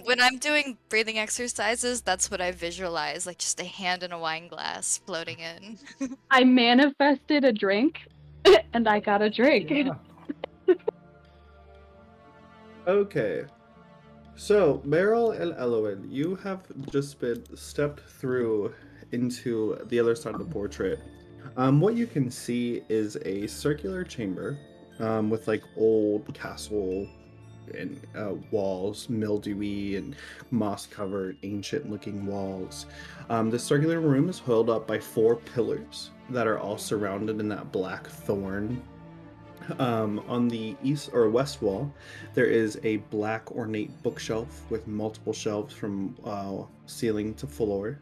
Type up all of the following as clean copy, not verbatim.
When I'm doing breathing exercises, that's what I visualize, like just a hand in a wine glass floating in. I manifested a drink, and I got a drink. Yeah. Okay. So, Meryl and Elowen, you have just been stepped through into the other side of the portrait. What you can see is a circular chamber with like old castle and walls, mildewy and moss-covered, ancient-looking walls. The circular room is held up by 4 pillars that are all surrounded in that black thorn. On the east or west wall, there is a black ornate bookshelf with multiple shelves from ceiling to floor.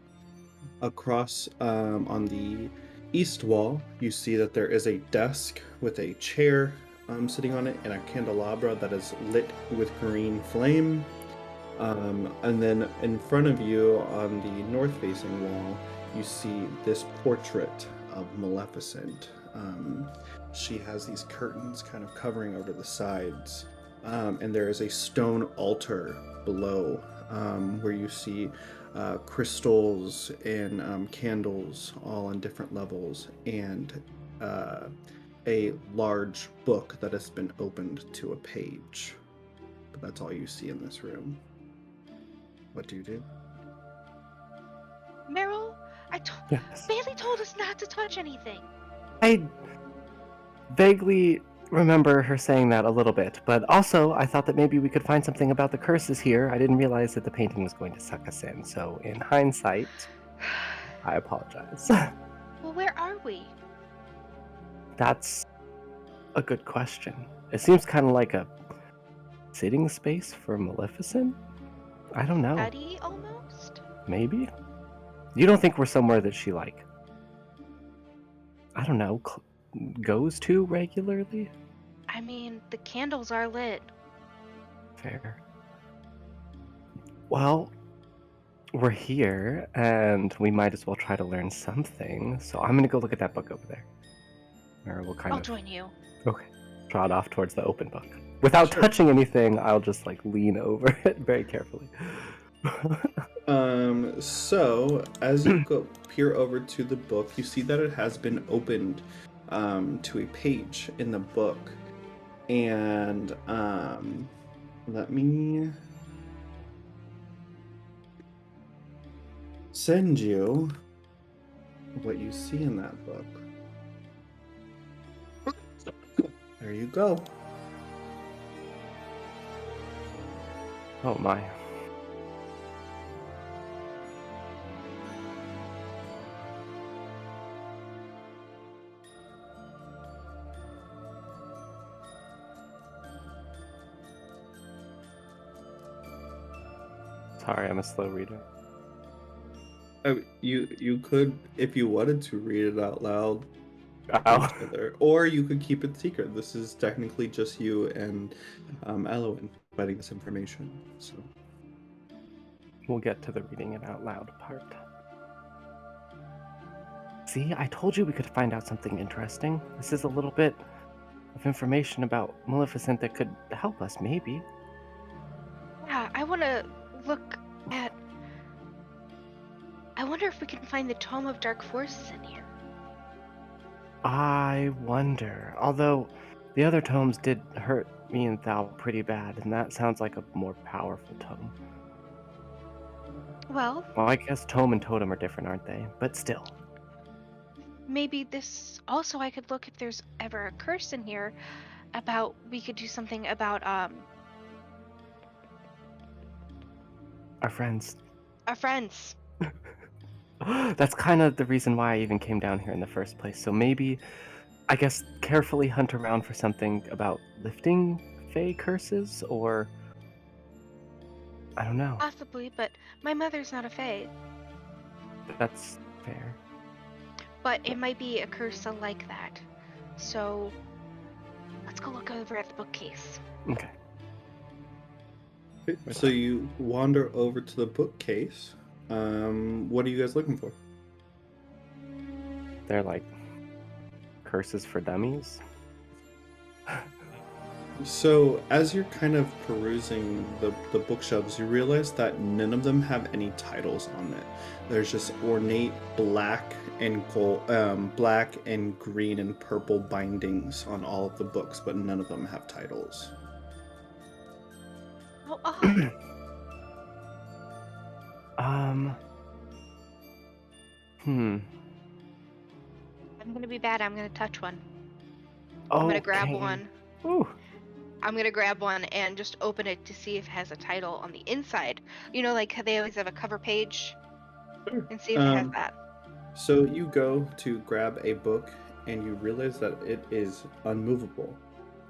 Across on the east wall, you see that there is a desk with a chair sitting on it and a candelabra that is lit with green flame. And then in front of you on the north facing wall, you see this portrait of Maleficent. She has these curtains kind of covering over the sides, and there is a stone altar below where you see crystals and candles all on different levels, and a large book that has been opened to a page. But that's all you see in this room. What do you do? Meryl, Yes. Baili told us not to touch anything. I vaguely remember her saying that a little bit, but also I thought that maybe we could find something about the curses here. I didn't realize that the painting was going to suck us in, so in hindsight, I apologize. Well, where are we? That's a good question. It seems kind of like a sitting space for Maleficent? I don't know. Study, almost? Maybe? You don't think we're somewhere that she, like, I don't know, goes to regularly? I mean, the candles are lit. Fair. Well, we're here, and we might as well try to learn something, so I'm gonna go look at that book over there. Or we'll kind I'll of join you. trot off towards the open book. Without Sure. touching anything, I'll just, like, lean over it very carefully. So as you go peer over to the book, you see that it has been opened to a page in the book. And let me send you what you see in that book. There you go. Oh my. Sorry, I'm a slow reader. You could, if you wanted to, read it out loud Oh. together, or you could keep it secret. This is technically just you and Elowen providing this information. So We'll get to the reading it out loud part. See, I told you we could find out something interesting. This is a little bit of information about Maleficent that could help us, maybe. Yeah, I want to look at... I wonder if we can find the Tome of Dark Forces in here. I wonder. Although, the other tomes did hurt me and Thal pretty bad, and that sounds like a more powerful tome. Well, Well, I guess tome and totem are different, aren't they? But still. maybe this... Also, I could look if there's ever a curse in here about... We could do something about, Our friends. our friends. That's kind of the reason why I even came down here in the first place. So maybe, I guess, carefully hunt around for something about lifting Fey curses, or... I don't know. Possibly, but my mother's not a fae. That's fair. But it might be a curse like that. So, let's go look over at the bookcase. Okay. So you wander over to the bookcase. What are you guys looking for? They're like curses for dummies. So, as you're kind of perusing the bookshelves, you realize that none of them have any titles on it. There's just ornate black and gold, black and green and purple bindings on all of the books, but none of them have titles. How odd. Um. Hmm. I'm gonna be bad. I'm gonna touch one. Oh. I'm gonna grab one. Ooh. I'm gonna grab one and just open it to see if it has a title on the inside. You know, like how they always have a cover page, Sure. and see if it has that. So you go to grab a book and you realize that it is unmovable.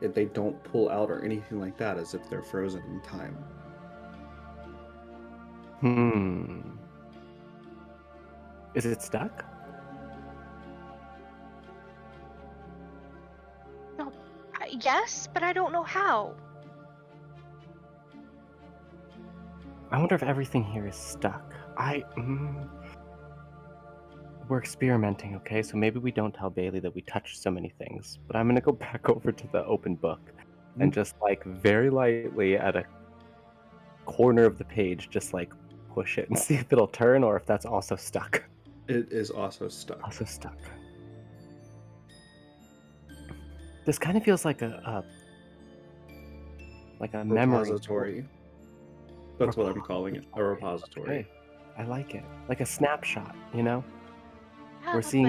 They don't pull out or anything like that, as if they're frozen in time. Hmm. Is it stuck? No, yes, but I don't know how. I wonder if everything here is stuck. We're experimenting, okay? So maybe we don't tell Bailey that we touched so many things. But I'm gonna go back over to the open book and just like very lightly at a corner of the page, just like push it and see if it'll turn or if that's also stuck. It is also stuck. Also stuck. This kind of feels like a memory. Repository. That's what I'm calling it. A repository. Okay. I like it. Like a snapshot, you know? Yeah, We're but seeing.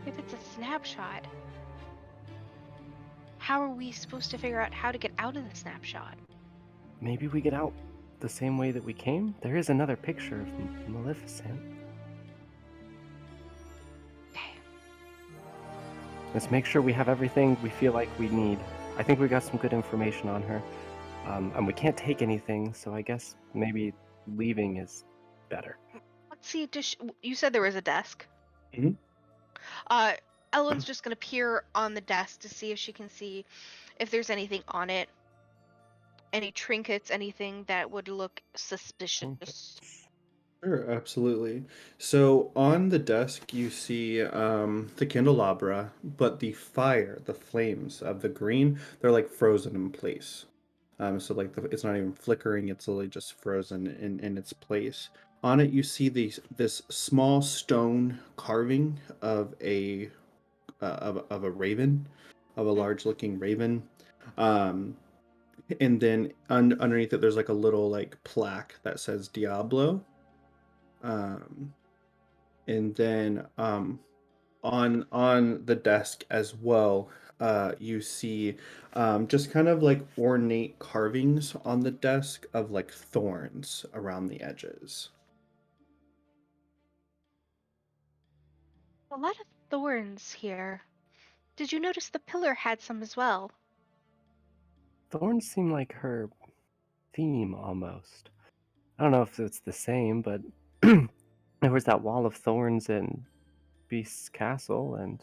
if it's a snapshot, how are we supposed to figure out how to get out of the snapshot? Maybe we get out the same way that we came? There is another picture of Maleficent. Okay. Let's make sure we have everything we feel like we need. I think we got some good information on her. And we can't take anything, so I guess maybe leaving is better. Let's see. You said there was a desk. Mhm. Ellen's just gonna peer on the desk to see if she can see if there's anything on it. Any trinkets, anything that would look suspicious. Sure, absolutely. So on the desk, you see the candelabra, but the fire, the flames of the green, they're like frozen in place. So like it's not even flickering; it's literally just frozen in its place. On it, you see this small stone carving of a raven, of a large-looking raven. Um, and then underneath it, there's like a little like plaque that says Diablo. Um, and then on the desk as well, you see just kind of like ornate carvings on the desk of like thorns around the edges. A lot of thorns here. Did you notice the pillar had some as well? Thorns seem like her theme almost. I don't know if it's the same, but there was that wall of thorns in Beast's castle, and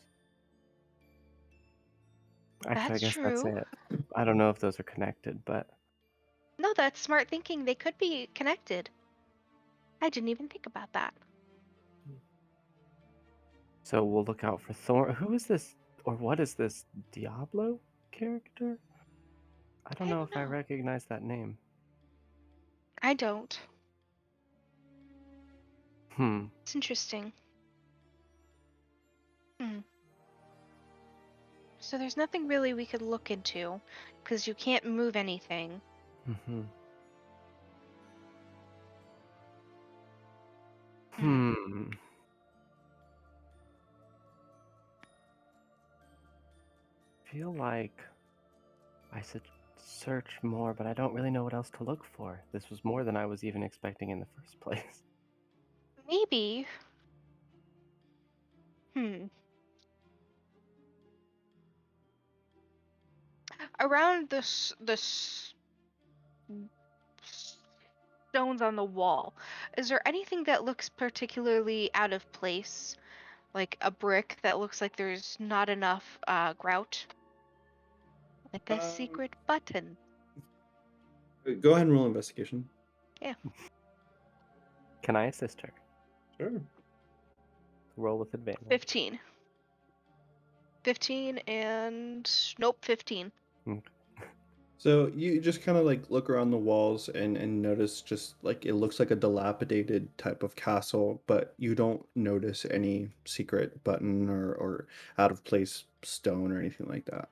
actually, I That's guess that's true. it. I don't know if those are connected, but No, that's smart thinking. They could be connected. I didn't even think about that. so we'll look out for Thorn. Who is this, or what is this Diablo character? I don't I know don't if I know. recognize that name. I don't. Hmm. It's interesting. So there's nothing really we could look into, because you can't move anything. Mm-hmm. Hmm. Hmm. Feel like I should search more, but I don't really know what else to look for. This was more than I was even expecting in the first place. Maybe. Hmm. Around the stones on the wall, is there anything that looks particularly out of place? Like a brick that looks like there's not enough grout? Like a Um, secret button. Go ahead and roll investigation. Yeah. Can I assist her? Sure. Roll with advantage. 15. 15 and nope, 15. So you just kind of like look around the walls and notice just like it looks like a dilapidated type of castle, but you don't notice any secret button or out of place stone or anything like that.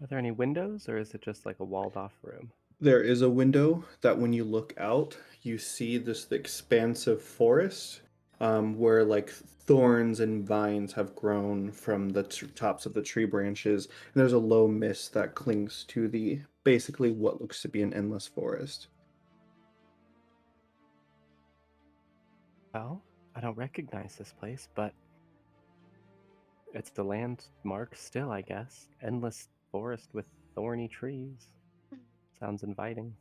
Are there any windows, or is it just like a walled off room? There is a window that when you look out, you see this expansive forest where like thorns and vines have grown from the tops of the tree branches. And there's a low mist that clings to the basically what looks to be an endless forest. Well, I don't recognize this place, but it's the landmark still, I guess. Endless forest with thorny trees. Sounds inviting.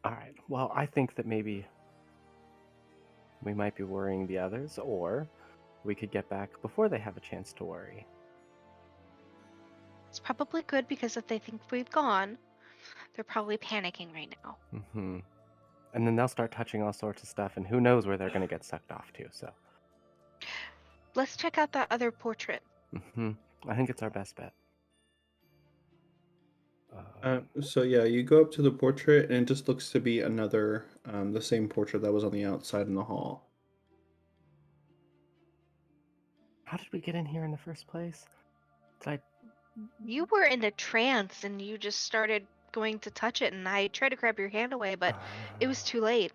Alright, well, I think that maybe we might be worrying the others, or we could get back before they have a chance to worry. It's probably good because if they think we've gone, they're probably panicking right now. Mm-hmm. And then they'll start touching all sorts of stuff, and who knows where they're going to get sucked off to, so. Let's check out that other portrait. Mm-hmm. I think it's our best bet. So yeah, you go up to the portrait and it just looks to be another, the same portrait that was on the outside in the hall. How did we get in here in the first place? Did You were in a trance and you just started going to touch it, and I tried to grab your hand away, but it was too late.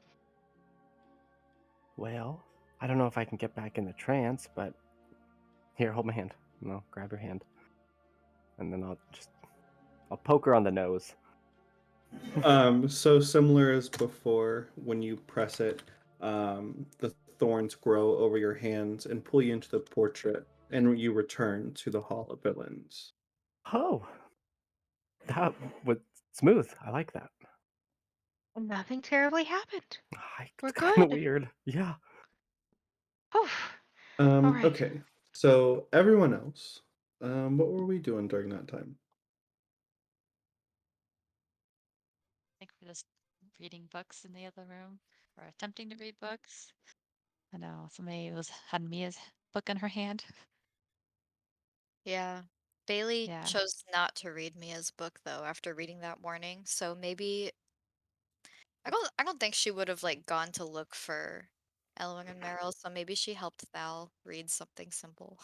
Well, I don't know if I can get back in the trance, but here, hold my hand. No, grab your hand. And then I'll poke her on the nose. So similar as before, when you press it, the thorns grow over your hands and pull you into the portrait, and you return to the Hall of Villains. Oh, that was smooth. I like that. Nothing terribly happened. We're It's kind of good. weird. Yeah. Oh, all right. Okay, so everyone else, what were we doing during that time? I think we're just reading books in the other room or attempting to read books. I know somebody had Mia's book in her hand. Yeah. Baili Yeah. chose not to read Mia's book though after reading that warning. So maybe I don't think she would have like gone to look for Elowen and Meryl, so maybe she helped Thal read something simple.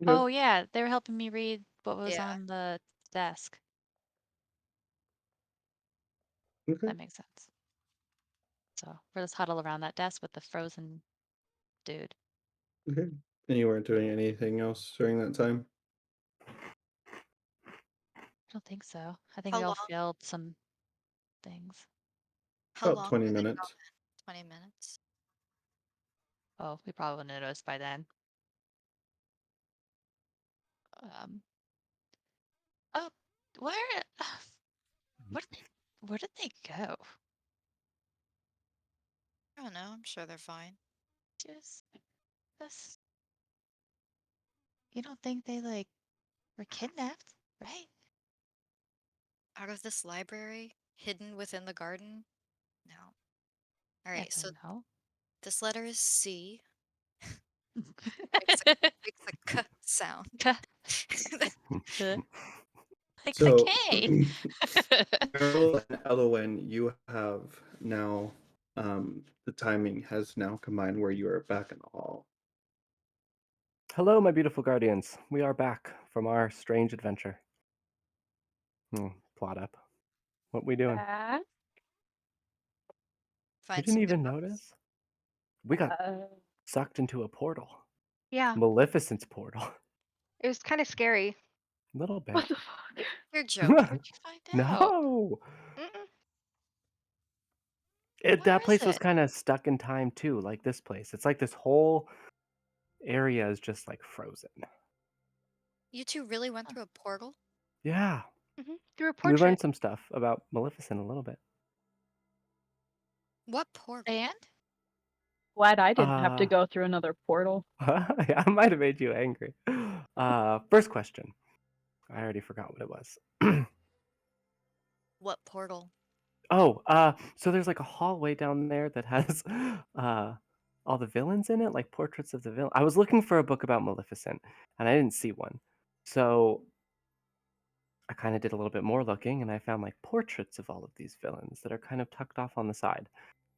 Okay, Oh yeah, they were helping me read what was Yeah. on the desk. okay, That makes sense. So we're just huddle around that desk with the frozen dude. okay. And you weren't doing anything else during that time? I don't think so. I think How we all long? failed some things. How About long 20 were they minutes. gone? 20 minutes. Oh, we probably wouldn't have noticed by then. Um. Oh, where? Where did they go? I don't know. I'm sure they're fine. Just this. You don't think they like were kidnapped, right? Out of this library, hidden within the garden? No. All right, so Never know. this letter is C. Makes makes a k sound. Like So, K. Meryl and Elowen, you have now, the timing has now combined where you are back in the hall. Hello, my beautiful guardians. We are back from our strange adventure. Plot up. What we doing? Back. You Find didn't some new even books. notice? We got Uh, sucked into a portal. Yeah. Maleficent's portal. It was kind of scary. A little bit. what the fuck? You're joking. Where'd you find out? No! Mm-mm. Where That is place was it? kind of stuck in time too, like this place. It's like this whole area is just like frozen. You two really went through a portal? Yeah. Through a We portrait. learned some stuff about Maleficent a little bit. What portal? And? Glad I didn't have to Uh, go through another portal. I might have made you angry. First question. I already forgot what it was. What portal? Oh, so there's like a hallway down there that has uh all the villains in it, like portraits of the villain. I was looking for a book about Maleficent and I didn't see one. So I kind of did a little bit more looking and I found like portraits of all of these villains that are kind of tucked off on the side.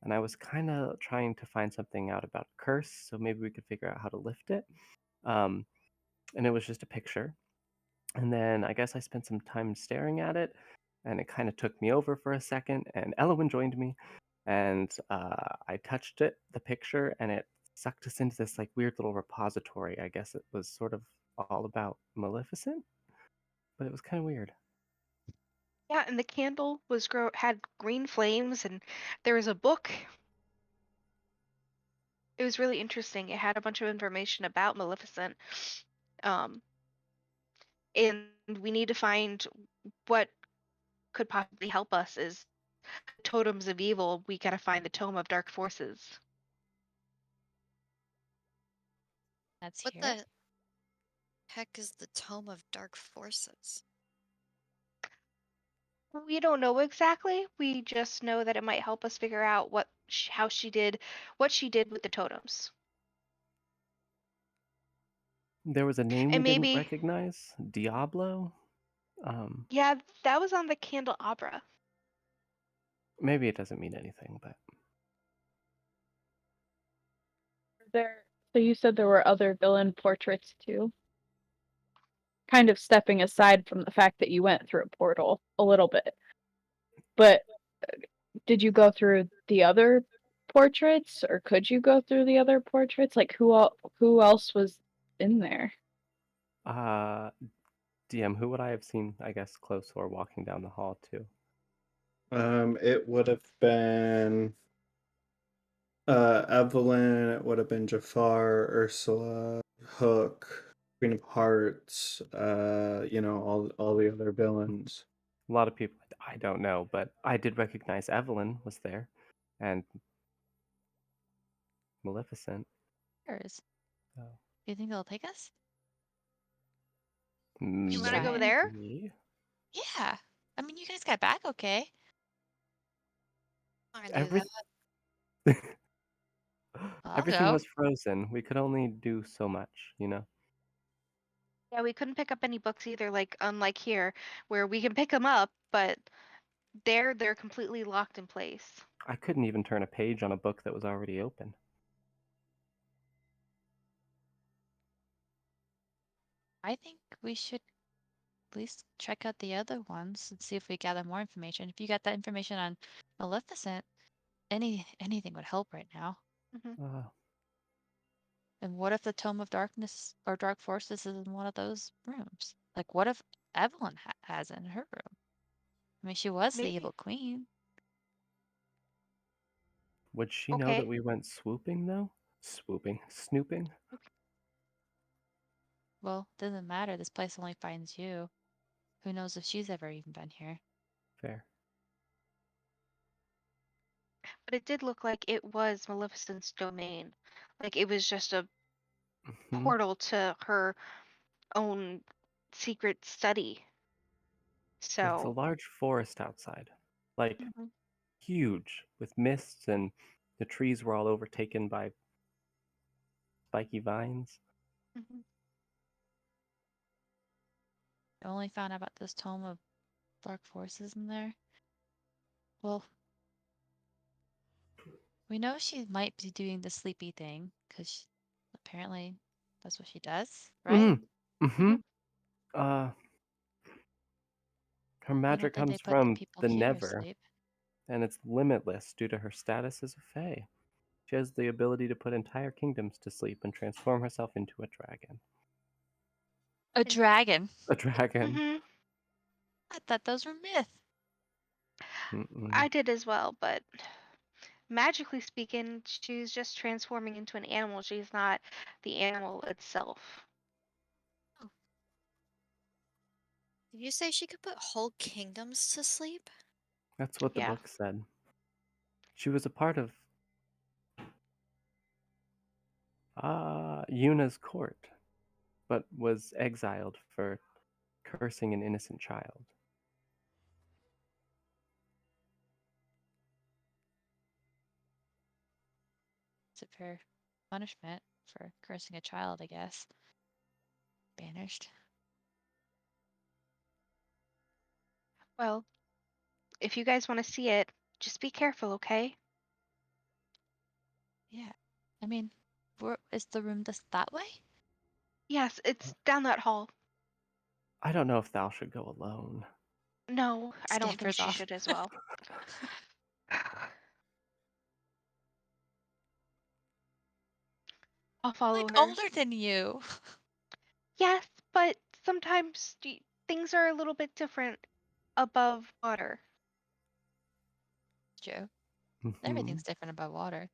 And I was kind of trying to find something out about curse, so maybe we could figure out how to lift it. Um, and it was just a picture. And then I guess I spent some time staring at it, and it kind of took me over for a second. And Elowen joined me, and I touched it, the picture, and it sucked us into this like weird little repository. I guess it was sort of all about Maleficent, but it was kind of weird. Yeah, and the candle had green flames, and there was a book. It was really interesting. It had a bunch of information about Maleficent. Um, and we need to find what could possibly help us is totems of evil. We gotta find the tome of dark forces. Let's What hear it. the heck is the Tome of Dark Forces? We don't know exactly. We just know that it might help us figure out how she did what she did with the totems. There was a name we And didn't maybe, recognize, Diablo. yeah, that was on the candelabra. Maybe it doesn't mean anything, but There. So you said there were other villain portraits too. Kind of stepping aside from the fact that you went through a portal a little bit, but did you go through the other portraits, or could you go through the other portraits? Like who else was in there? uh, DM, who would I have seen? I guess close or walking down the hall too. It would have been Evelyn, it would have been Jafar, Ursula, Hook, Queen of Hearts, all the other villains. A lot of people I don't know, but I did recognize Evelyn was there, and Maleficent. Yours. So Do you think they'll take us? You Just want to go trying. there? maybe. Yeah. I mean, you guys got back okay. I'm not gonna do Every that. I'll everything go. was frozen. We could only do so much, you know. Yeah, we couldn't pick up any books either, like unlike here, where we can pick them up, but they're completely locked in place. I couldn't even turn a page on a book that was already open. I think we should at least check out the other ones and see if we gather more information. If you got that information on Maleficent, anything would help right now. Hmm. Uh, And what if the Tome of Darkness or Dark Forces is in one of those rooms? Like, what if Evelyn has it in her room? I mean, she was the evil Maybe. queen. would she know that Okay. we went swooping though? Snooping. Well, doesn't matter. This place only finds you. Who knows if she's ever even been here? Fair. But it did look like it was Maleficent's domain. Like it was just a Hmm. portal to her own secret study. There's a So, large forest outside, like mhm, huge, with mists, and the trees were all overtaken by spiky vines. mhm. I only found out about this Tome of Dark Forces in there. Well, we know she might be doing the sleepy thing, because apparently that's what she does, right? Mm-hmm. Mm-hmm. Mhm. Uh, her I don't magic think they comes put the from people the here to Never, sleep. and it's limitless due to her status as a fae. She has the ability to put entire kingdoms to sleep and transform herself into a dragon. A And dragon. A dragon. mhm, I thought those were myth. Mm-mm. I did as well, but magically speaking, she's just transforming into an animal. She's not the animal itself. Oh, did you say she could put whole kingdoms to sleep? That's what the Yeah. book said. She was a part of Yuna's court, but was exiled for cursing an innocent child. her punishment for cursing a child, I guess. Banished. Well, if you guys want to see it, just be careful, okay? Yeah. I mean, is the room just that way? Yes, it's down that hall. I don't know if Thal should go alone. No, I don't think Scampers she off. should as well. I'll follow Like her. older than you. Yes, but sometimes things are a little bit different above water. Joe. Mhm. Everything's different above water.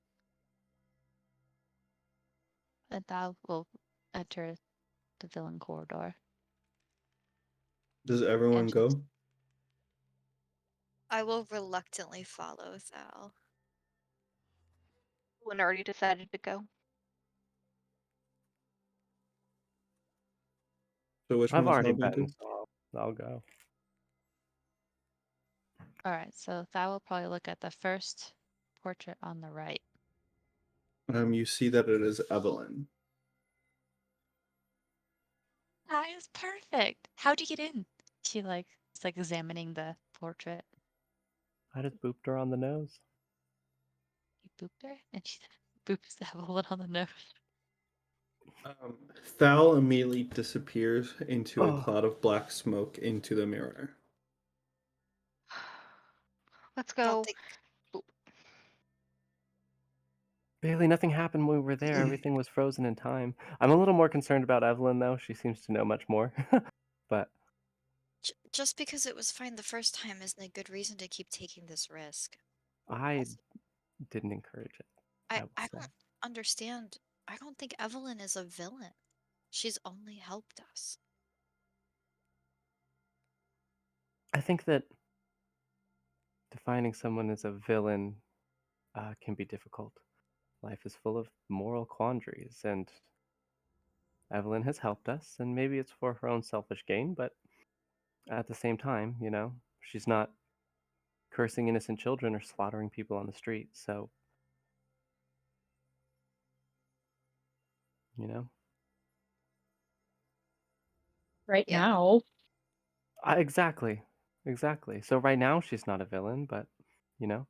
And Thal will enter the villain corridor. Does everyone Entrance. go? I will reluctantly follow Thal. One already decided to go. So which I've one is already Thal going been, to? so I'll go. Alright, so Thal will probably look at the first portrait on the right. You see that it is Evelyn. That is perfect. How'd you get in? She is like examining the portrait. I just booped her on the nose. You booped her, and she boops Evelyn on the nose. Thal immediately disappears into a Oh, cloud of black smoke into the mirror. Let's I don't go. think Baili, nothing happened when we were there. Everything was frozen in time. I'm a little more concerned about Evelyn, though. She seems to know much more. But just because it was fine the first time isn't a good reason to keep taking this risk. I Also, didn't encourage it, I will I say. don't understand. I don't think Evelyn is a villain. She's only helped us. I think that defining someone as a villain can be difficult. Life is full of moral quandaries, and Evelyn has helped us, and maybe it's for her own selfish gain, but at the same time, she's not cursing innocent children or slaughtering people on the street, so, you know. Right Yeah. now. Exactly. Exactly. So right now she's not a villain, but, you know,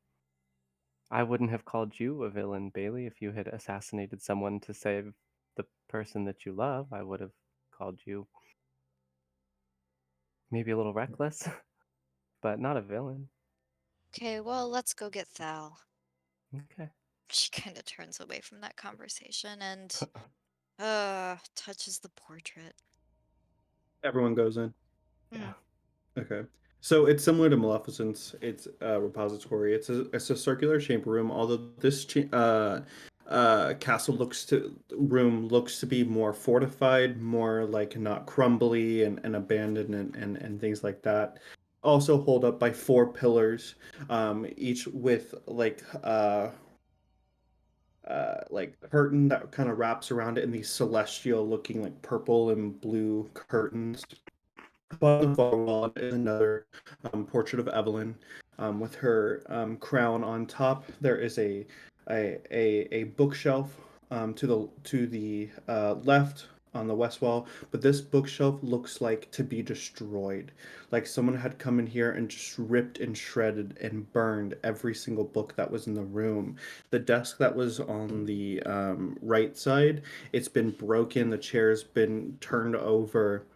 I wouldn't have called you a villain, Baili, if you had assassinated someone to save the person that you love. I would have called you maybe a little reckless, but not a villain. Okay, well, let's go get Thal. Okay. She kind of turns away from that conversation and touches the portrait. Everyone goes in. Yeah. Okay. So it's similar to Maleficent's. It's a repository. It's a circular chamber room. Although this castle looks to be more fortified, more like not crumbly and abandoned and things like that. Also hold up by four pillars, each with like curtain that kind of wraps around it in these celestial looking like purple and blue curtains. On the far wall is another portrait of Evelyn with her crown on top. There is a bookshelf to the left on the west wall, but this bookshelf looks like to be destroyed. Like someone had come in here and just ripped and shredded and burned every single book that was in the room. The desk that was on the right side, it's been broken. The chair's been turned over,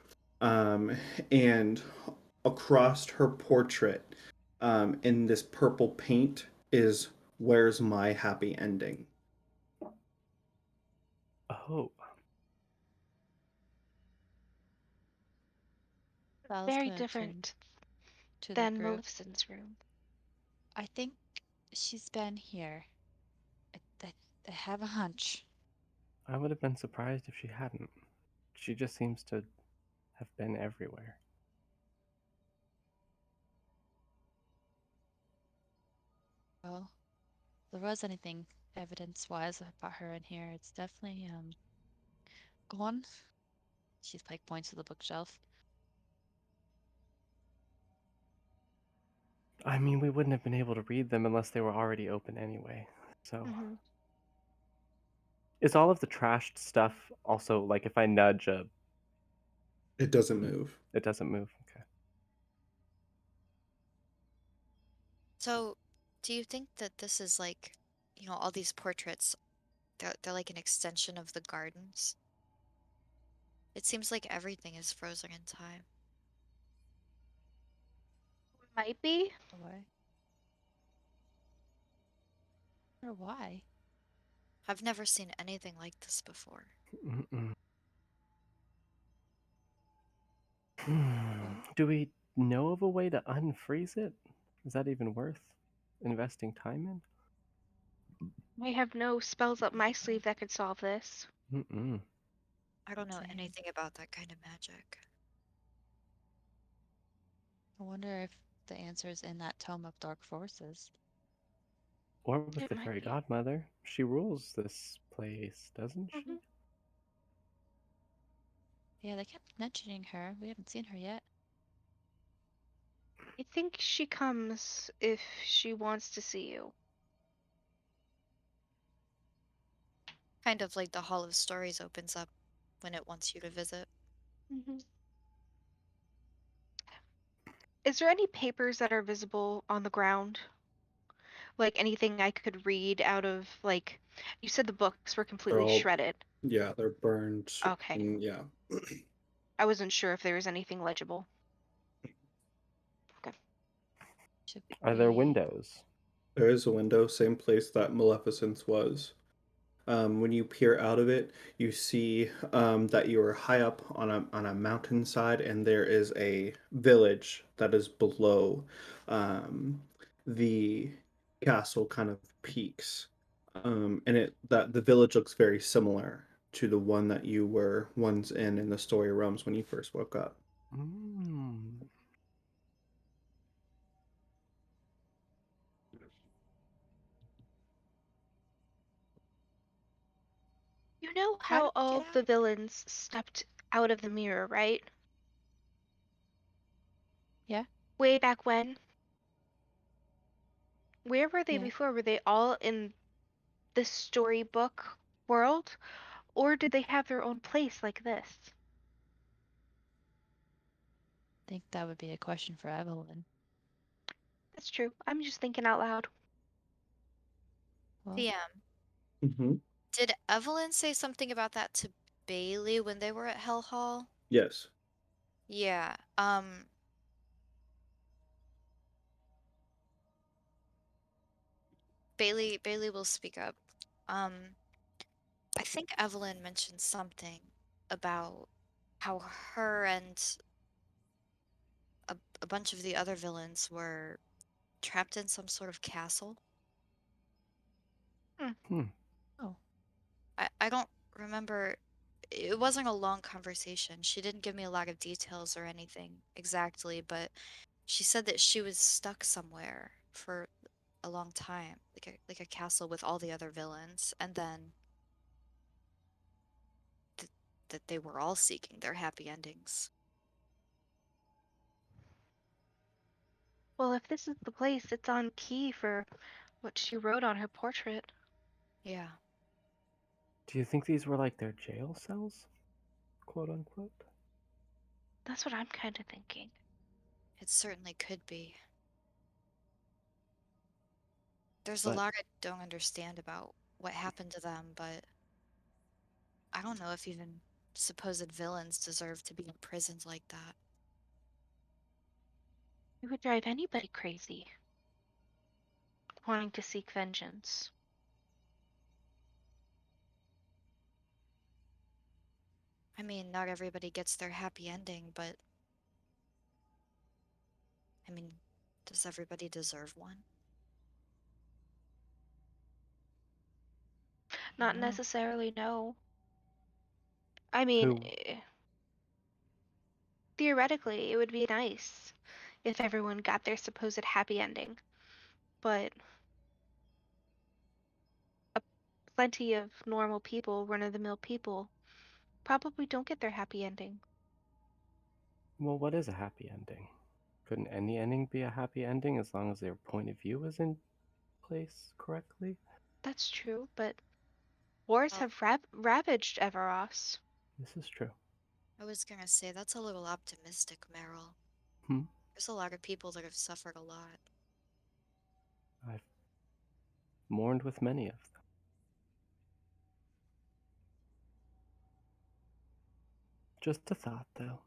um, and across her portrait, in this purple paint, is "Where's my happy ending?" Oh, Thal's Very gonna turn different to the than group. Maleficent's room. I think she's been here. I have a hunch. I would have been surprised if she hadn't. She just seems to have been everywhere. Well, if there was anything evidence-wise about her in here, it's definitely gone. She's like points to the bookshelf. I mean, we wouldn't have been able to read them unless they were already open anyway. So, Mm-hmm. Is all of the trashed stuff also like if I nudge It doesn't move. it doesn't move? Okay. So, do you think that this is like, all these portraits, they're like an extension of the gardens? It seems like everything is frozen in time. Might be. Why? Or why? I've never seen anything like this before. Mm-mm. Do we know of a way to unfreeze it? Is that even worth investing time in? I have no spells up my sleeve that could solve this. Mm-mm. I don't know Same. anything about that kind of magic. I wonder if the answer is in that tome of dark forces. Or with It the might fairy be. godmother. She rules this place, doesn't she? Hmm. Yeah, they kept mentioning her. We haven't seen her yet. I think she comes if she wants to see you. Kind of like the Hall of Stories opens up when it wants you to visit. Hmm. Is there any papers that are visible on the ground? Like anything I could read out of, like, you said the books were They're completely all, shredded. yeah, they're burned. Okay. And yeah. I wasn't sure if there was anything legible. Okay. Should Are there we? windows? There is a window, same place that Maleficent's was. When you peer out of it, you see that you are high up on a mountainside, and there is a village that is below the castle kind of peaks. And it that the village looks very similar to the one that you were once in the story realms when you first woke up. Mm. You know How how did we all get the out? villains stepped out of the mirror, right? Yeah, Way back when? Where were they yeah. before? Were they all in the storybook world? Or did they have their own place like this? I think that would be a question for Evelyn. That's true. I'm just thinking out loud. Well, TM, Hmm. did Evelyn say something about that to Baili when they were at Hell Hall? Yes. Yeah. Baili will speak up. Um, I think Evelyn mentioned something about how her and a bunch of the other villains were trapped in some sort of castle. Hmm. Hmm. oh, I don't remember. It wasn't a long conversation. She didn't give me a lot of details or anything exactly, but she said that she was stuck somewhere for a long time, like a castle with all the other villains, and then th that they were all seeking their happy endings. Well, if this is the place, it's on key for what she wrote on her portrait. Yeah, Do you think these were like their jail cells? Quote unquote? That's what I'm kind of thinking. it certainly could be. There's a But lot I don't understand about what happened to them, but I don't know if even supposed villains deserve to be imprisoned like that. It would drive anybody crazy, wanting to seek vengeance. I mean, not everybody gets their happy ending, but I mean, does everybody deserve one? Not no. necessarily, no. I mean, who theoretically, it would be nice if everyone got their supposed happy ending, but plenty of normal people, run-of-the-mill people, probably don't get their happy ending. well, what is a happy ending? Couldn't any ending be a happy ending as long as their point of view is in place correctly? That's true, but Wars Oh, have ravaged Everas. This is true. I was gonna say that's a little optimistic, Meryl. Hmm? There's a lot of people that have suffered a lot. I've mourned with many of them. Just a thought, though.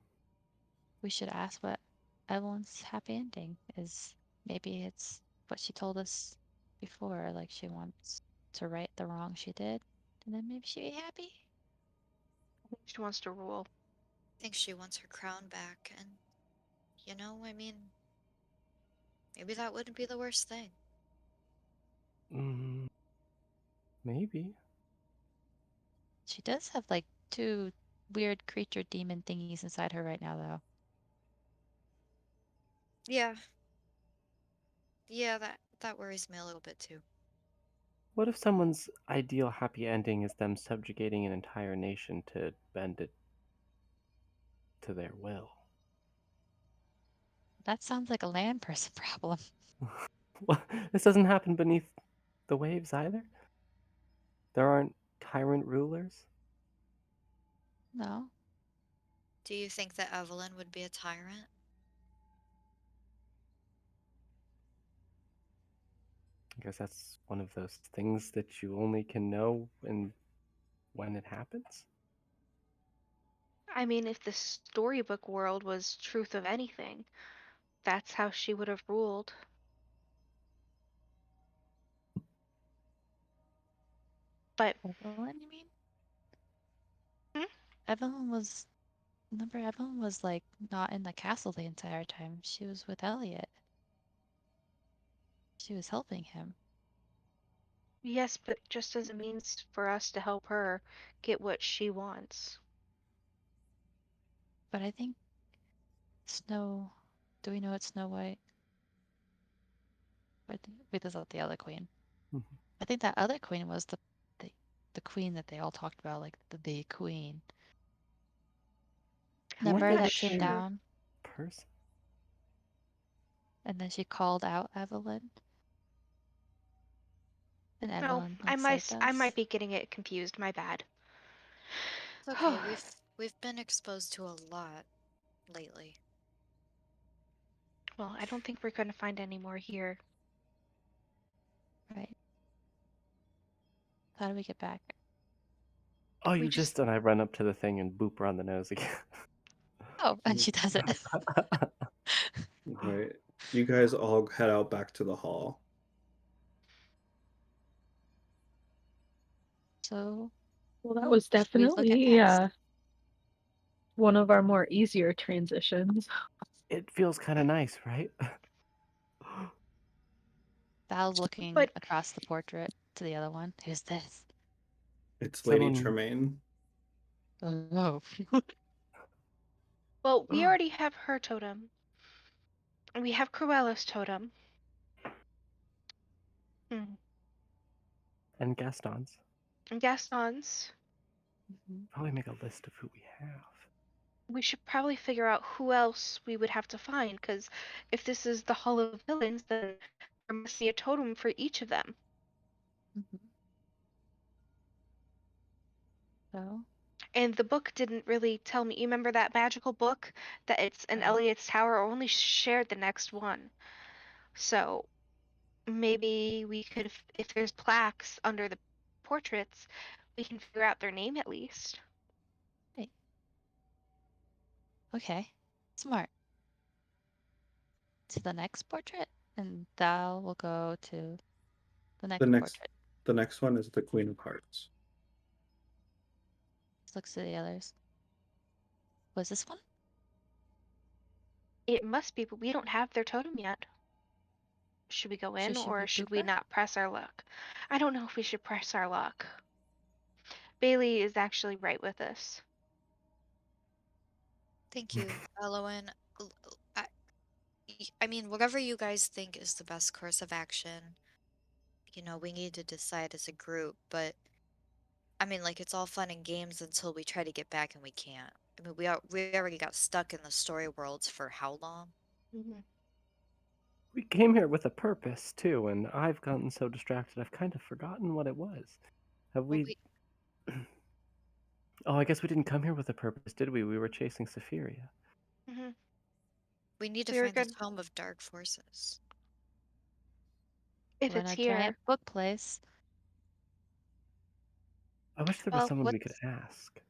We should ask what Evelyn's happy ending is. Maybe it's what she told us before, like she wants to right the wrong she did, and then maybe she'd be happy. She wants to rule. I think she wants her crown back, and I mean, maybe that wouldn't be the worst thing. Mm, maybe. She does have like 2 weird creature demon thingies inside her right now, though. Yeah, yeah, that worries me a little bit too. What if someone's ideal happy ending is them subjugating an entire nation to bend it to their will? That sounds like a land person problem. Well, this doesn't happen beneath the waves either. There aren't tyrant rulers. No, Do you think that Evelyn would be a tyrant? I guess that's one of those things that you only can know when it happens. I mean, if the storybook world was truth of anything, that's how she would have ruled. But Evelyn, you mean? hmm, Evelyn was. Remember, Evelyn was like not in the castle the entire time. She was with Eliot. She was helping him. yes, but just as a means for us to help her get what she wants. But I think Snow. Do we know it's Snow White? Wait, that's not the other queen. Mhm. I think that other queen was the, the queen that they all talked about, like the queen. I'm I'm Remember wondering not that which came sure. down person. and then she called out Evelyn, and No, Evelyn like saved I might us. be getting it confused. My bad. It's okay. We've been exposed to a lot lately. Well, I don't think we're going to find any more here. Right? How do we get back? Oh, We you just just and I run up to the thing and boop her on the nose again. Oh, and she does it. Right. You guys all head out back to the hall. So Well, that was we look at definitely next. one of our more easier transitions. It feels kind of nice, right? Val's looking but across the portrait to the other one. Who's this? It's Lady Someone. Tremaine. Oh, well, we already have her totem. And we have Cruella's totem. Hmm. And Gaston's. And Gaston's. Mhm. Probably make a list of who we have. We should probably figure out who else we would have to find, because if this is the Hall of Villains, then there must be a totem for each of them. Mhm. So And the book didn't really tell me. You remember that magical book that it's in right. Eliot's tower? I only shared the next one. So maybe we could, if there's plaques under the portraits, we can figure out their name at least. Hey, okay, smart. To the next portrait, and Thal will go to the The next next portrait. the next one is the Queen of Hearts. Just looks to the others. Was this one? It must be, but we don't have their totem yet. Should we go So in should or we should boop we her? not press our luck? I don't know if we should press our luck. Baili is actually right with us. Thank you, Elowen. I mean, whatever you guys think is the best course of action, we need to decide as a group, but I mean, like, it's all fun and games until we try to get back and we can't. I mean, we already got stuck in the story worlds for how long? Mhm. We came here with a purpose, too, and I've gotten so distracted I've kind of forgotten what it was. Have Well, we. Oh, I guess we didn't come here with a purpose, did we? We were chasing Sapphiria. Mm-hmm. We need to We were find the good. Tome of Dark Forces. If We're in it's a here. giant book place. I wish there was Well, someone we could what's ask.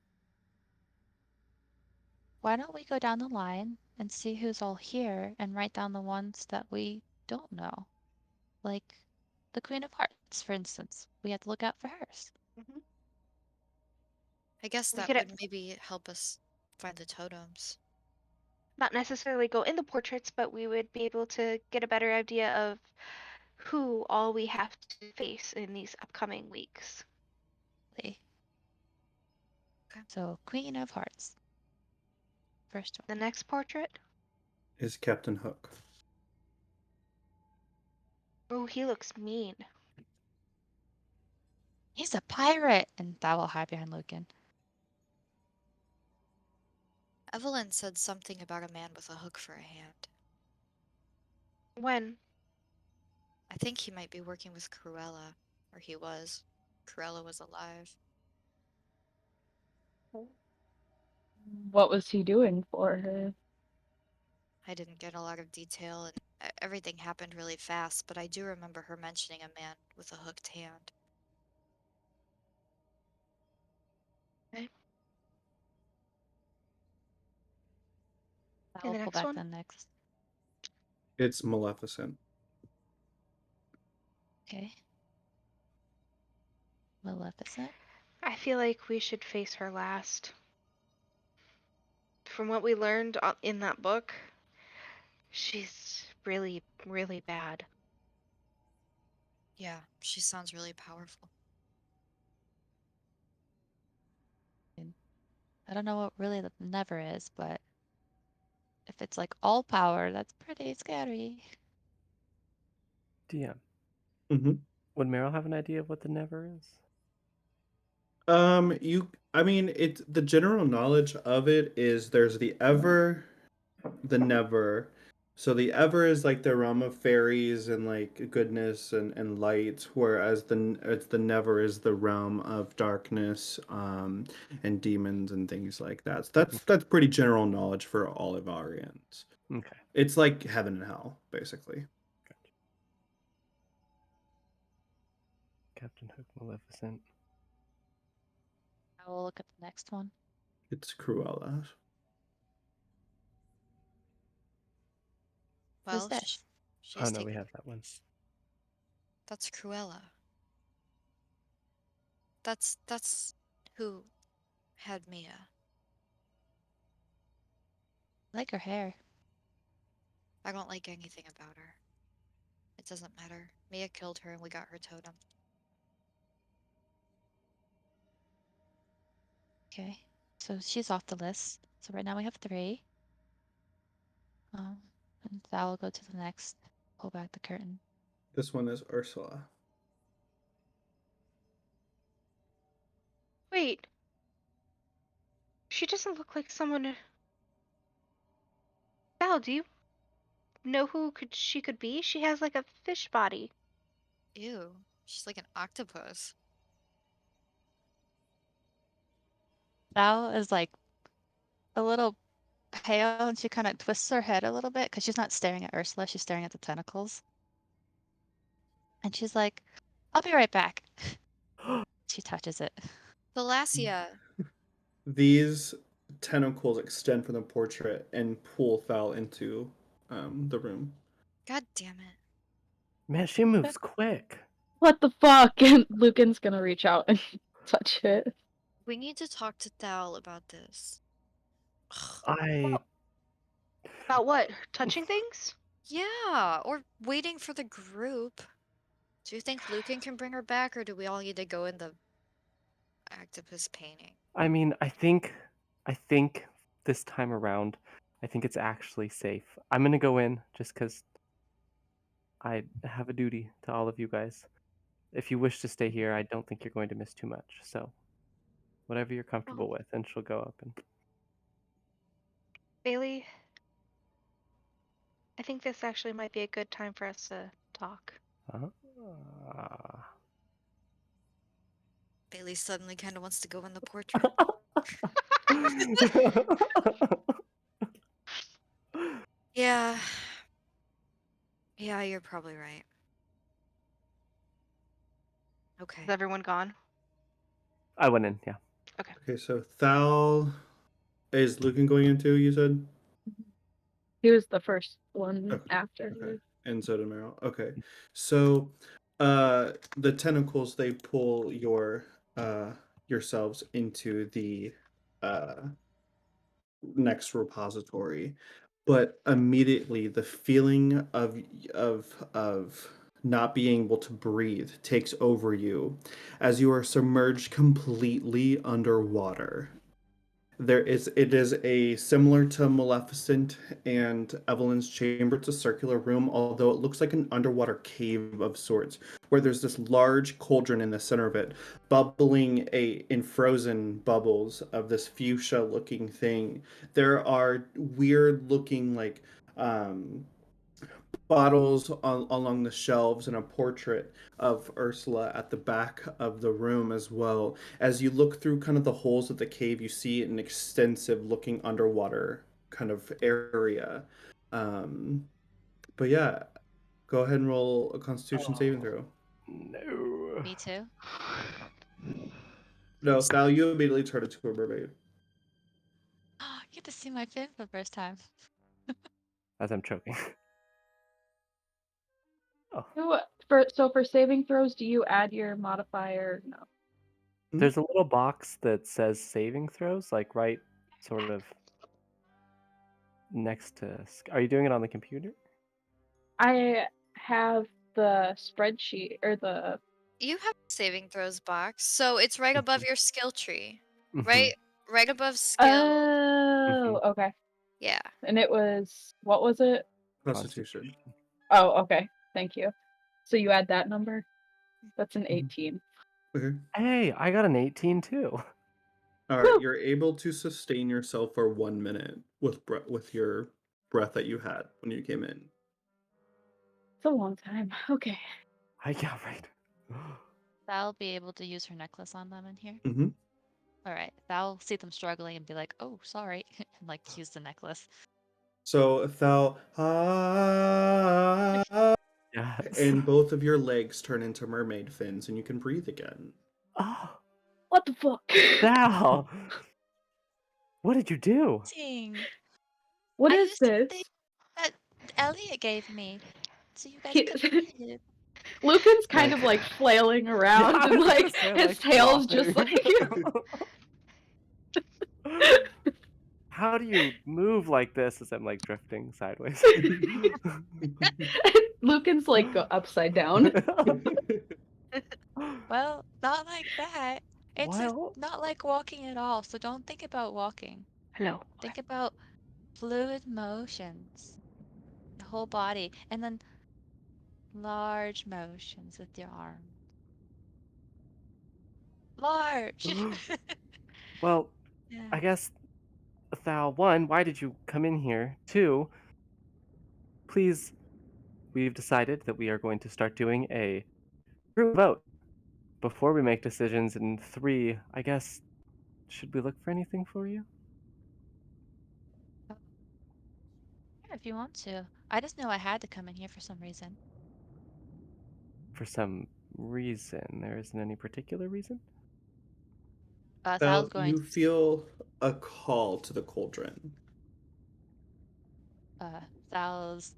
Why don't we go down the line and see who's all here and write down the ones that we don't know? Like the Queen of Hearts, for instance. We have to look out for hers. Mhm. I guess We that could would maybe help us find the totems. not necessarily go in the portraits, but we would be able to get a better idea of who all we have to face in these upcoming weeks. Okay. Okay. So Queen of Hearts. First The one. next portrait? Is Captain Hook. Oh, he looks mean. He's a pirate! And Thal will hide behind Lucan. Evelyn said something about a man with a hook for a hand. When? I think he might be working with Cruella, or he was. Cruella was alive. What was he doing for her? I didn't get a lot of detail, and everything happened really fast, but I do remember her mentioning a man with a hooked hand. Okay. Thal And will the pull next back one? the next. It's Maleficent. Okay. Maleficent. I feel like we should face her last. From what we learned in that book, she's really, really bad. Yeah, she sounds really powerful. I don't know what really the never is, but if it's like all power, that's pretty scary. DM. Mm-hmm. Would Meryl have an idea of what the never is? I mean, it's the general knowledge of it is there's the ever, the never. So the ever is like the realm of fairies and like goodness and light, whereas it's the never is the realm of darkness, and demons and things like that. So that's pretty general knowledge for all Ivarians. Okay. It's like heaven and hell, basically. Gotcha. Captain Hook, Maleficent. I will look at the next one. It's Cruella. Who's Well, this? Oh she's no, we taking. have that one. That's Cruella. That's who had Mia. I like her hair. I don't like anything about her. It doesn't matter. Mia killed her and we got her totem. Okay. So she's off the list. So right now we have 3. Um, and Thal will go to the next. Pull back the curtain. This one is Ursula. Wait, she doesn't look like someone. Val, do you know who she could be? She has like a fish body. Ew, she's like an octopus. Thal is like a little pale and she kind of twists her head a little bit because she's not staring at Ursula, she's staring at the tentacles. And she's like, I'll be right back. She touches it. Thalassia. These tentacles extend from the portrait and pull Thal into the room. God damn it. Man, she moves quick. What the fuck? And Lucan's gonna reach out and touch it. We need to talk to Thal about this. Ugh. I About what? Touching things? Yeah, or waiting for the group. Do you think Lucan can bring her back, or do we all need to go in the octopus painting? I mean, I think this time around, I think it's actually safe. I'm gonna go in just because I have a duty to all of you guys. If you wish to stay here, I don't think you're going to miss too much. So, whatever you're comfortable with, and she'll go up and. Baili, I think this actually might be a good time for us to talk. Ah. Bailey suddenly kind of wants to go in the portrait. Yeah. Yeah, you're probably right. Is Okay. everyone gone? I went in, yeah. Okay, so Thal is Lucan going into, you said? He was the first one Okay. after. Okay. And so did Meryl. Okay. So the tentacles they pull yourselves into the uh next repository. But immediately the feeling of not being able to breathe takes over you as you are submerged completely underwater. It is a similar to Maleficent and Evelyn's chamber. It's a circular room, although it looks like an underwater cave of sorts, where there's this large cauldron in the center of it, bubbling in frozen bubbles of this fuchsia looking thing. There are weird looking um bottles along the shelves and a portrait of Ursula at the back of the room as well. As you look through kind of the holes of the cave, you see an extensive looking underwater kind of area. Um, but yeah, go ahead and roll a Constitution saving Oh, throw. no. Me too. No, now you immediately turn into a mermaid. I get to see my fin for the first time. As I'm choking. Oh, So for saving throws, do you add your modifier? No. there's a little box that says saving throws, like right sort of next to. Are you doing it on the computer? I have the spreadsheet or the. You have a saving throws box, so it's right above your skill tree. Mhm. Right above skill. Oh, okay. Yeah. And it was, what was it? Constitution. Oh, okay. Thank you. So you add that number? That's an Mhm. 18. Okay. Hey, I got an 18 too. All right, Woo! you're able to sustain yourself for 1 minute with your breath that you had when you came in. It's a long time. Okay. Yeah, right. Thal be able to use her necklace on them in here. Mm-hmm. All right. Thal see them struggling and be like, "Oh, sorry," and like use the necklace. So Thal, Yes. and both of your legs turn into mermaid fins, and you can breathe again. Oh, What the fuck? Thal! What did you do? Ting. What I is used the this? thing that Eliot gave me, so you guys He, could breathe. Lucan's kind Like, of like flailing Yeah, around I and was gonna like say, his like, tail's just flopping. like. How do you move like this as I'm like drifting sideways? Lucan's like upside down. Well, not like that. Well, Not like walking at all, so don't think about walking. Hello. Think about fluid motions, the whole body, and then large motions with your arm. Large! well, Yeah. I guess, Thal, one, why did you come in here? Two, please, we've decided that we are going to start doing a group vote before we make decisions. And three, I guess, should we look for anything for you? Oh, yeah, if you want to. I just know I had to come in here for some reason. For some reason. There isn't any particular reason? Thal's Thal, going you feel a call to the cauldron. Thal's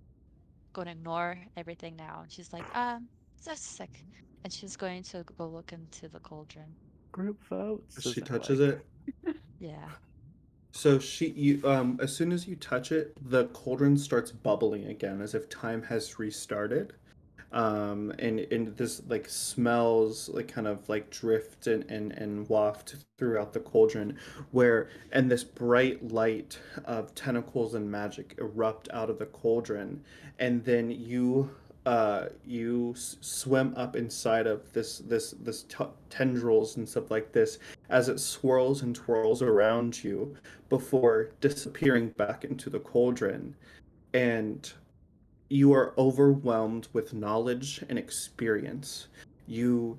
going to ignore everything now. And she's like, just a sec. And she's going to go look into the cauldron. Group votes? Is She it touches like. it. Yeah. So as soon as you touch it, the cauldron starts bubbling again as if time has restarted. And this like smells like kind of like drift and waft throughout the cauldron and this bright light of tentacles and magic erupt out of the cauldron, and then you swim up inside of this tendrils and stuff like this as it swirls and twirls around you before disappearing back into the cauldron. And you are overwhelmed with knowledge and experience. You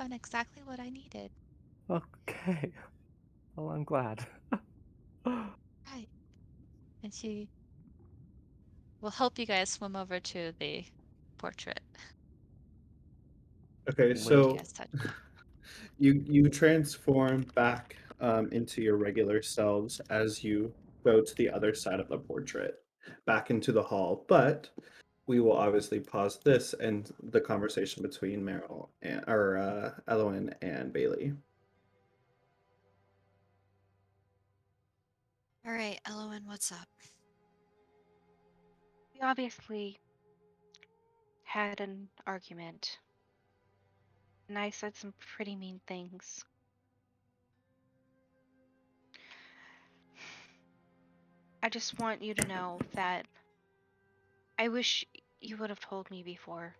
found exactly what I needed. Okay. Well, I'm glad. Right. And she will help you guys swim over to the portrait. Okay, If Wait. you so guys touch. you transform back into your regular selves as you go to the other side of the portrait, back into the hall. But we will obviously pause this and the conversation between Meryl and or Elowen and Baili. All right, Elowen, what's up? We obviously had an argument, and I said some pretty mean things. I just want you to know that I wish you would have told me before.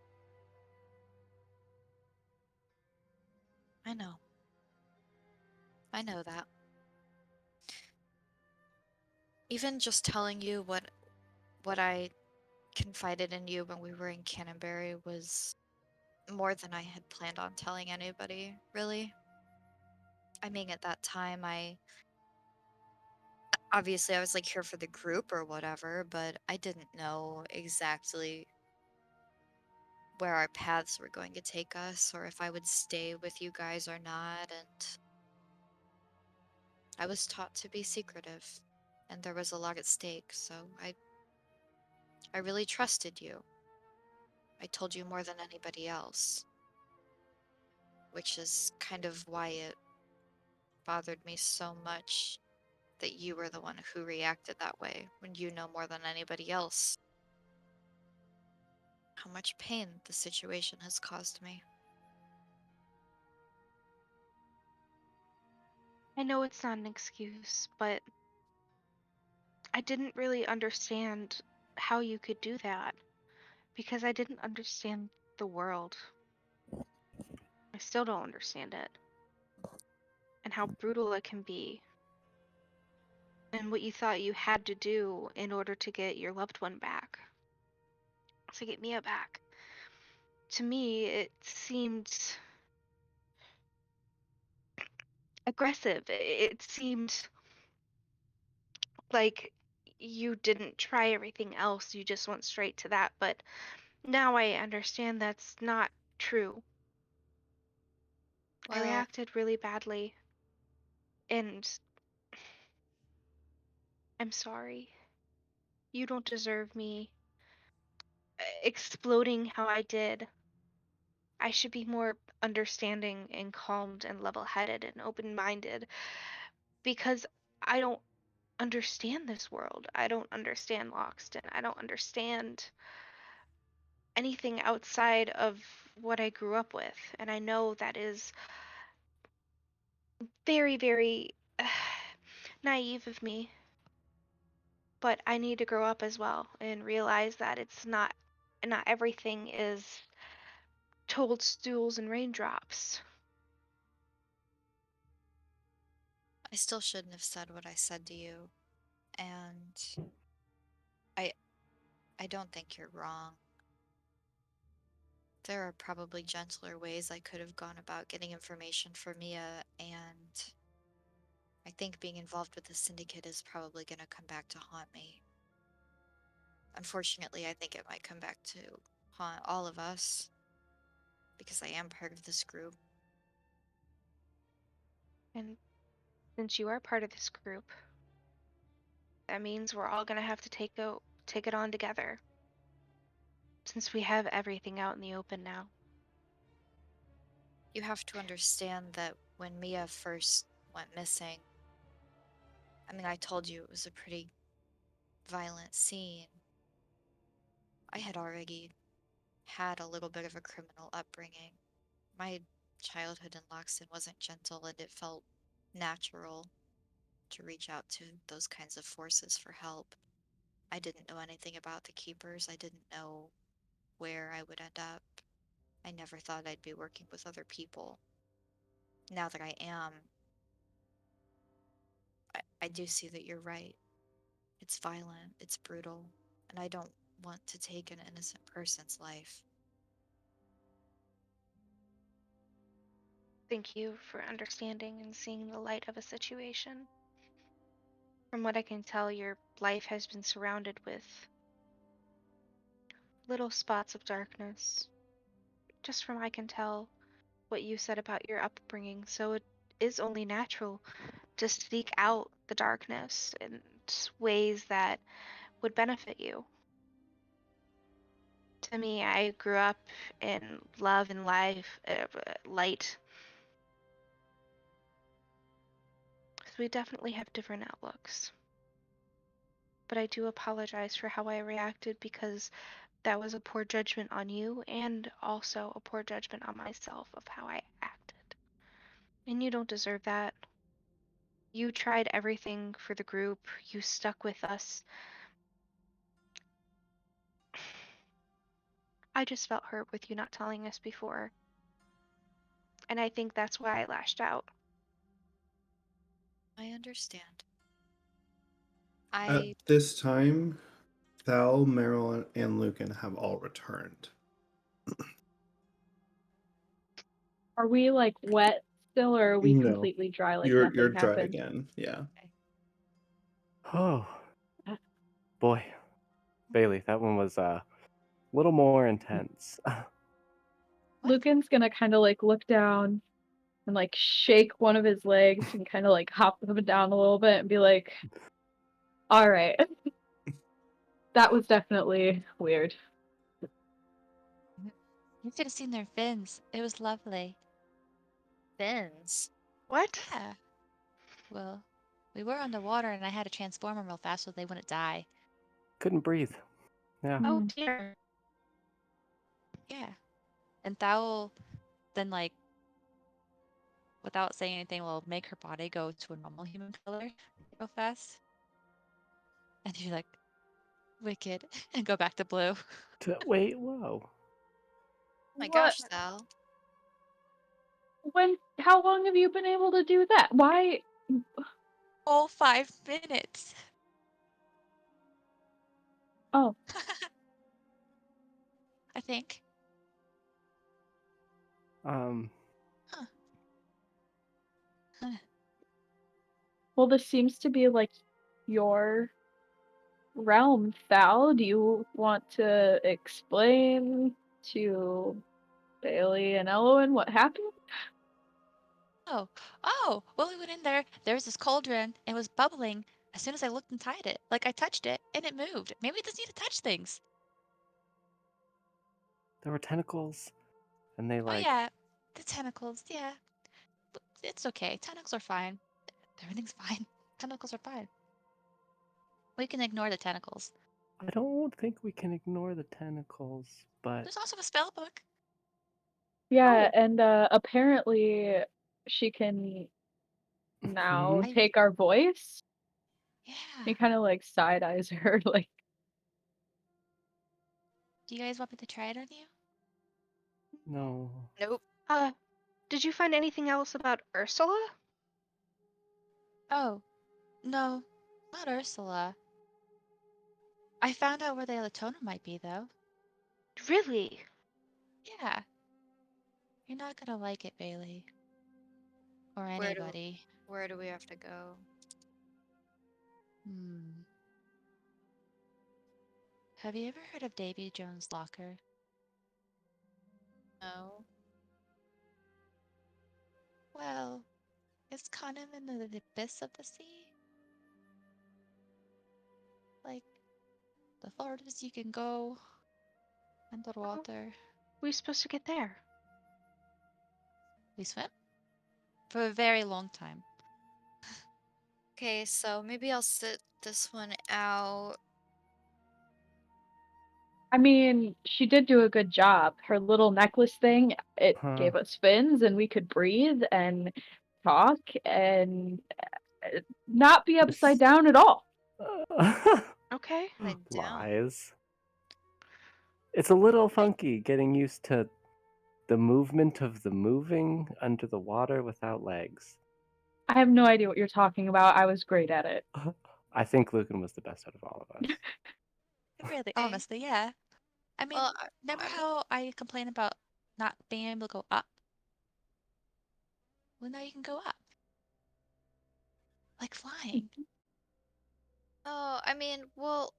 I know. I know that. Even just telling you what I confided in you when we were in Canterbury was more than I had planned on telling anybody, really. I mean, at that time, obviously I was like here for the group or whatever, but I didn't know exactly where our paths were going to take us or if I would stay with you guys or not, and I was taught to be secretive, and there was a lot at stake, so I really trusted you. I told you more than anybody else, which is kind of why it bothered me so much that you were the one who reacted that way when you know more than anybody else how much pain the situation has caused me. I know it's not an excuse, but I didn't really understand how you could do that because I didn't understand the world. I still don't understand it and how brutal it can be and what you thought you had to do in order to get your loved one back, to get Mia back. To me, it seemed aggressive. It seemed like you didn't try everything else, you just went straight to that. But now I understand that's not true. I Well, reacted really badly, and I'm sorry. You don't deserve me exploding how I did. I should be more understanding and calmed and level headed and open minded because I don't understand this world. I don't understand Loxton. I don't understand anything outside of what I grew up with. And I know that is very, very naive of me. But I need to grow up as well and realize that it's not everything is toadstools and raindrops. I still shouldn't have said what I said to you, and I I don't think you're wrong. There are probably gentler ways I could have gone about getting information for Mia, and I think being involved with the Syndicate is probably going to come back to haunt me. Unfortunately, I think it might come back to haunt all of us because I am part of this group. And since you are part of this group, that means we're all gonna have to take it on together. Since we have everything out in the open now. You have to understand that when Mia first went missing, I mean, I told you it was a pretty violent scene. I had already had a little bit of a criminal upbringing. My childhood in Loxton wasn't gentle, and it felt natural to reach out to those kinds of forces for help. I didn't know anything about the Keepers. I didn't know where I would end up. I never thought I'd be working with other people. Now that I am, I do see that you're right. It's violent, it's brutal, and I don't want to take an innocent person's life. Thank you for understanding and seeing the light of a situation. From what I can tell, your life has been surrounded with little spots of darkness. Just from I can tell what you said about your upbringing, so it is only natural to seek out the darkness in ways that would benefit you. To me, I grew up in love and light. So we definitely have different outlooks. But I do apologize for how I reacted because that was a poor judgment on you and also a poor judgment on myself of how I acted. And you don't deserve that. You tried everything for the group. You stuck with us. I just felt hurt with you not telling us before. And I think that's why I lashed out. I understand. At I this time, Thal, Meryl, and Lucan have all returned. Are we like wet still, or are we No, completely dry like you're nothing dry happened? again. Yeah. Oh, boy. Bailey, that one was a little more intense. What? Lucan's gonna kind of like look down and like shake one of his legs and kind of like hop him down a little bit and be like, all right. That was definitely weird. You should have seen their fins. It was lovely. fins. What? Yeah. Well, we were underwater and I had to transform them real fast so they wouldn't die. Couldn't breathe. Yeah. Oh Mm. dear. Yeah. And Thal then, like, without saying anything, will make her body go to a normal human color real fast. And she's like, wicked, and go back to blue. Wait, whoa. My What? gosh, Thal. How long have you been able to do that? Why? All 5 minutes. Oh, I think. Um, Huh. Huh. well, this seems to be like your realm, Thal. Do you want to explain to Baili and Elowen what happened? Oh, well, we went in there. There was this cauldron. It was bubbling. As soon as I looked and tied it, like I touched it and it moved. Maybe it doesn't need to touch things. there were tentacles, and they Oh, like. yeah. The tentacles, yeah. But it's okay. Tentacles are fine. Everything's fine. Tentacles are fine. We can ignore the tentacles. I don't think we can ignore the tentacles, but There's also a spell book. Yeah, Oh, and apparently she can now Mhm. take our voice. Yeah. He kind of like side eyes her, like, Do you guys want me to try it on you? No. Nope. did you find anything else about Ursula? Oh, no. Not Ursula. I found out where the other totem might be, though. Really? Yeah. You're not gonna like it, Bailey. Or Where do anybody. where do we have to go? Hmm. Have you ever heard of Davie Jones Locker? No. Well, it's kind of in the abyss of the sea. Like, the farthest you can go How are underwater. we supposed to get there? We swim? For a very long time. Okay, so maybe I'll sit this one out. I mean, she did do a good job. Her little necklace thing, it Huh. gave us fins and we could breathe and talk and not be upside down at all. Okay. Upside down. Lies. It's a little funky getting used to the movement of the moving under the water without legs. I have no idea what you're talking about. I was great at it. I think Lucan was the best out of all of us. Really, Okay. honestly, yeah. I mean, Well, remember I'm how I complained about not being able to go up? Well, now you can go up. Like flying. Oh, I mean, well,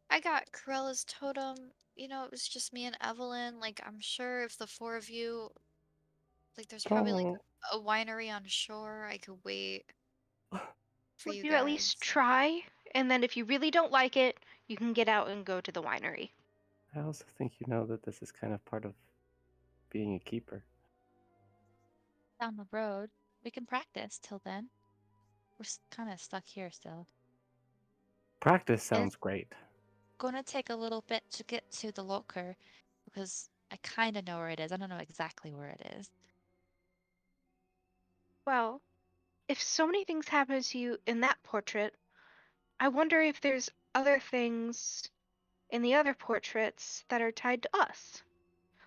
I got Cruella's totem. You know, it was just me and Evelyn. Like, I'm sure if the four of you, like, there's probably like Oh, a winery on shore. I could wait for Would you you at least guys. try? And then if you really don't like it, you can get out and go to the winery. I also think you know that this is kind of part of being a keeper. Down the road. We can practice till then. We're kind of stuck here still. Practice And sounds great. it's going to take a little bit to get to the locker because I kind of know where it is. I don't know exactly where it is. Well, if so many things happen to you in that portrait, I wonder if there's other things in the other portraits that are tied to us,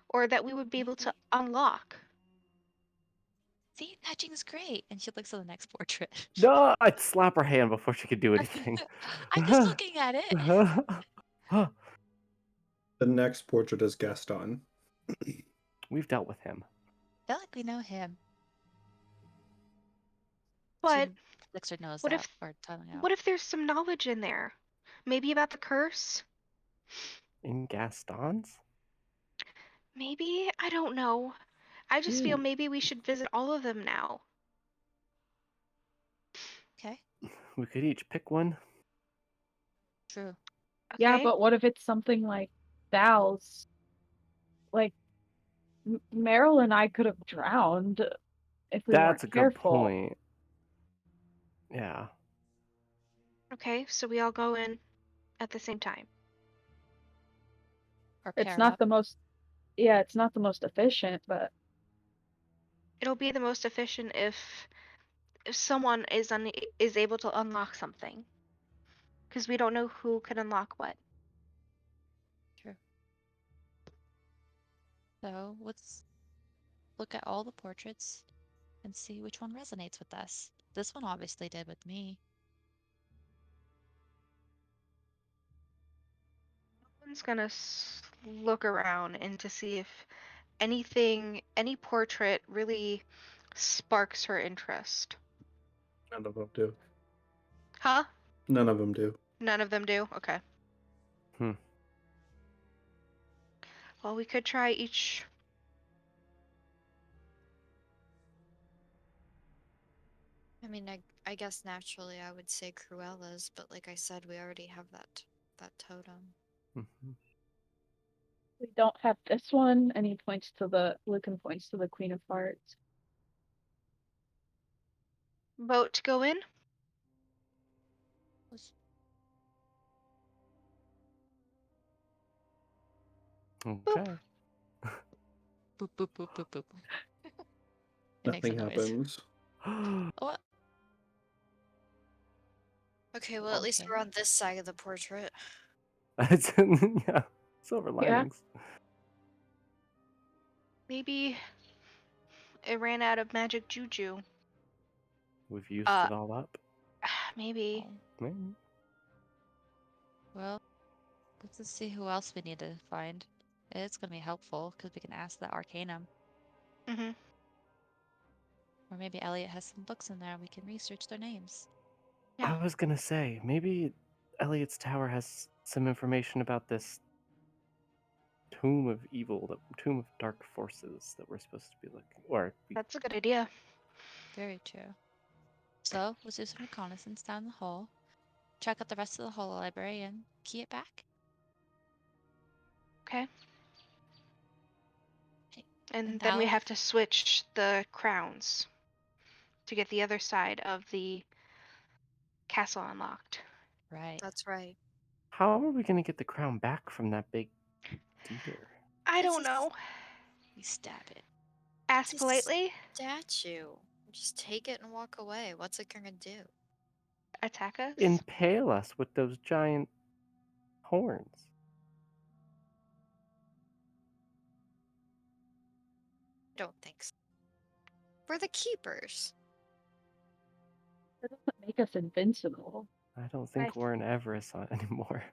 or that we would be able to Maybe. unlock. See, matching's great. And she looks at the next portrait. No, I'd slap her hand before she could do anything. I'm just looking at it. The next portrait is Gaston. We've dealt with him. I feel like we know him. But She flicks her nose what out if or tongue out. what if there's some knowledge in there? Maybe about the curse? In Gaston's? Maybe? I don't know. I just feel Ooh, maybe we should visit all of them now. Okay, we could each pick one. true. Yeah, Okay? but what if it's something like Thal's? Like, Meryl and I could have drowned if we weren't That's a good careful. point. Yeah. Okay, so we all go in at the same time. Or It's pair not up. the most, yeah, it's not the most efficient, but It'll be the most efficient if someone is able to unlock something, because we don't know who can unlock what. True. So let's look at all the portraits and see which one resonates with us. This one obviously did with me. Someone's gonna look around and to see if any portrait really sparks her interest. None of them do. Huh? None of them do. None of them do? Okay. Hmm. Well, we could try each. I mean, I guess naturally I would say Cruella's, but like I said, we already have that totem. Mhm. we don't have this one, and Lucan points to the Queen of Hearts. Vote to go in? Was Boop. Okay. boop boop boop boop boop. It makes a Nothing noise. happens. What? Okay, well, at least Okay. we're on this side of the portrait. Yeah. Silver Yeah. linings. Maybe it ran out of magic juju. We've used Uh, it all up. maybe. Oh. Maybe. Well, let's just see who else we need to find. It's gonna be helpful because we can ask the Arcanum. Mm-hmm. Or maybe Eliot has some books in there we can research their names. Yeah. I was gonna say, maybe Eliot's tower has some information about this tomb of evil, the tomb of dark forces that we're supposed to be looking, or That's a good idea. Very true. So let's do some reconnaissance down the hall, check out the rest of the hall library, and key it back. Okay. Hey, And and then we Thal, have to switch the crowns to get the other side of the castle unlocked. right? That's right. how are we gonna get the crown back from that big deer? I It's don't know. We stab it. Ask a politely. statue. Just take it and walk away. What's it gonna do? Attack us. Impale us with those giant horns. I don't think so. We're the keepers. That doesn't make us invincible. I don't think we're an Everas anymore.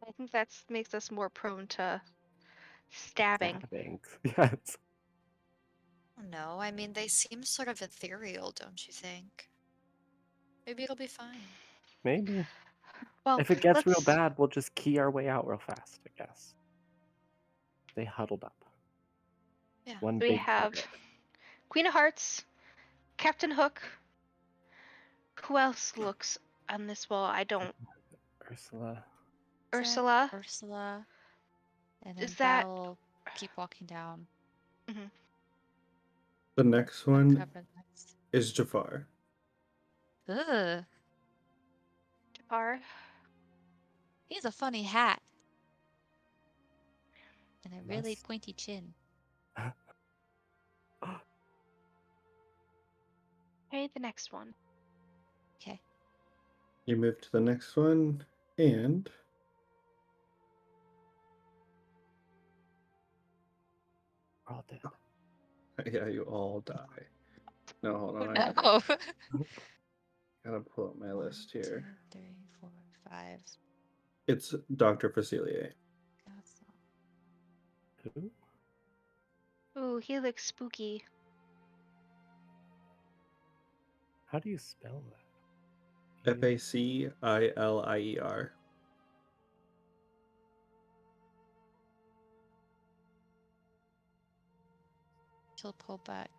I think that makes us more prone to stabbing. Stabbings. Yes. know. I mean, they seem sort of ethereal, don't you think? Maybe it'll be fine. Maybe. Well, If it gets real let's. bad, we'll just key our way out real fast, I guess. They huddled up. Yeah. One We big have target. Queen of Hearts, Captain Hook. Who else looks on this wall? I don't. Ursula. Ursula. Ursula. And then Is that? Thal will keep walking down. The next one Uncover next. is Jafar. Ugh. Jafar. He has a funny hat. And a really Unless- pointy chin. Okay, the next one. Okay. You move to the next one, and We're all dead. yeah, you all die. No, hold on. I No. gotta pull up my list 1, 2, here. 3, 4, 5. It's Dr. Facilier. Who? Ooh, he looks spooky. How do you spell that? Facilier. She'll pull back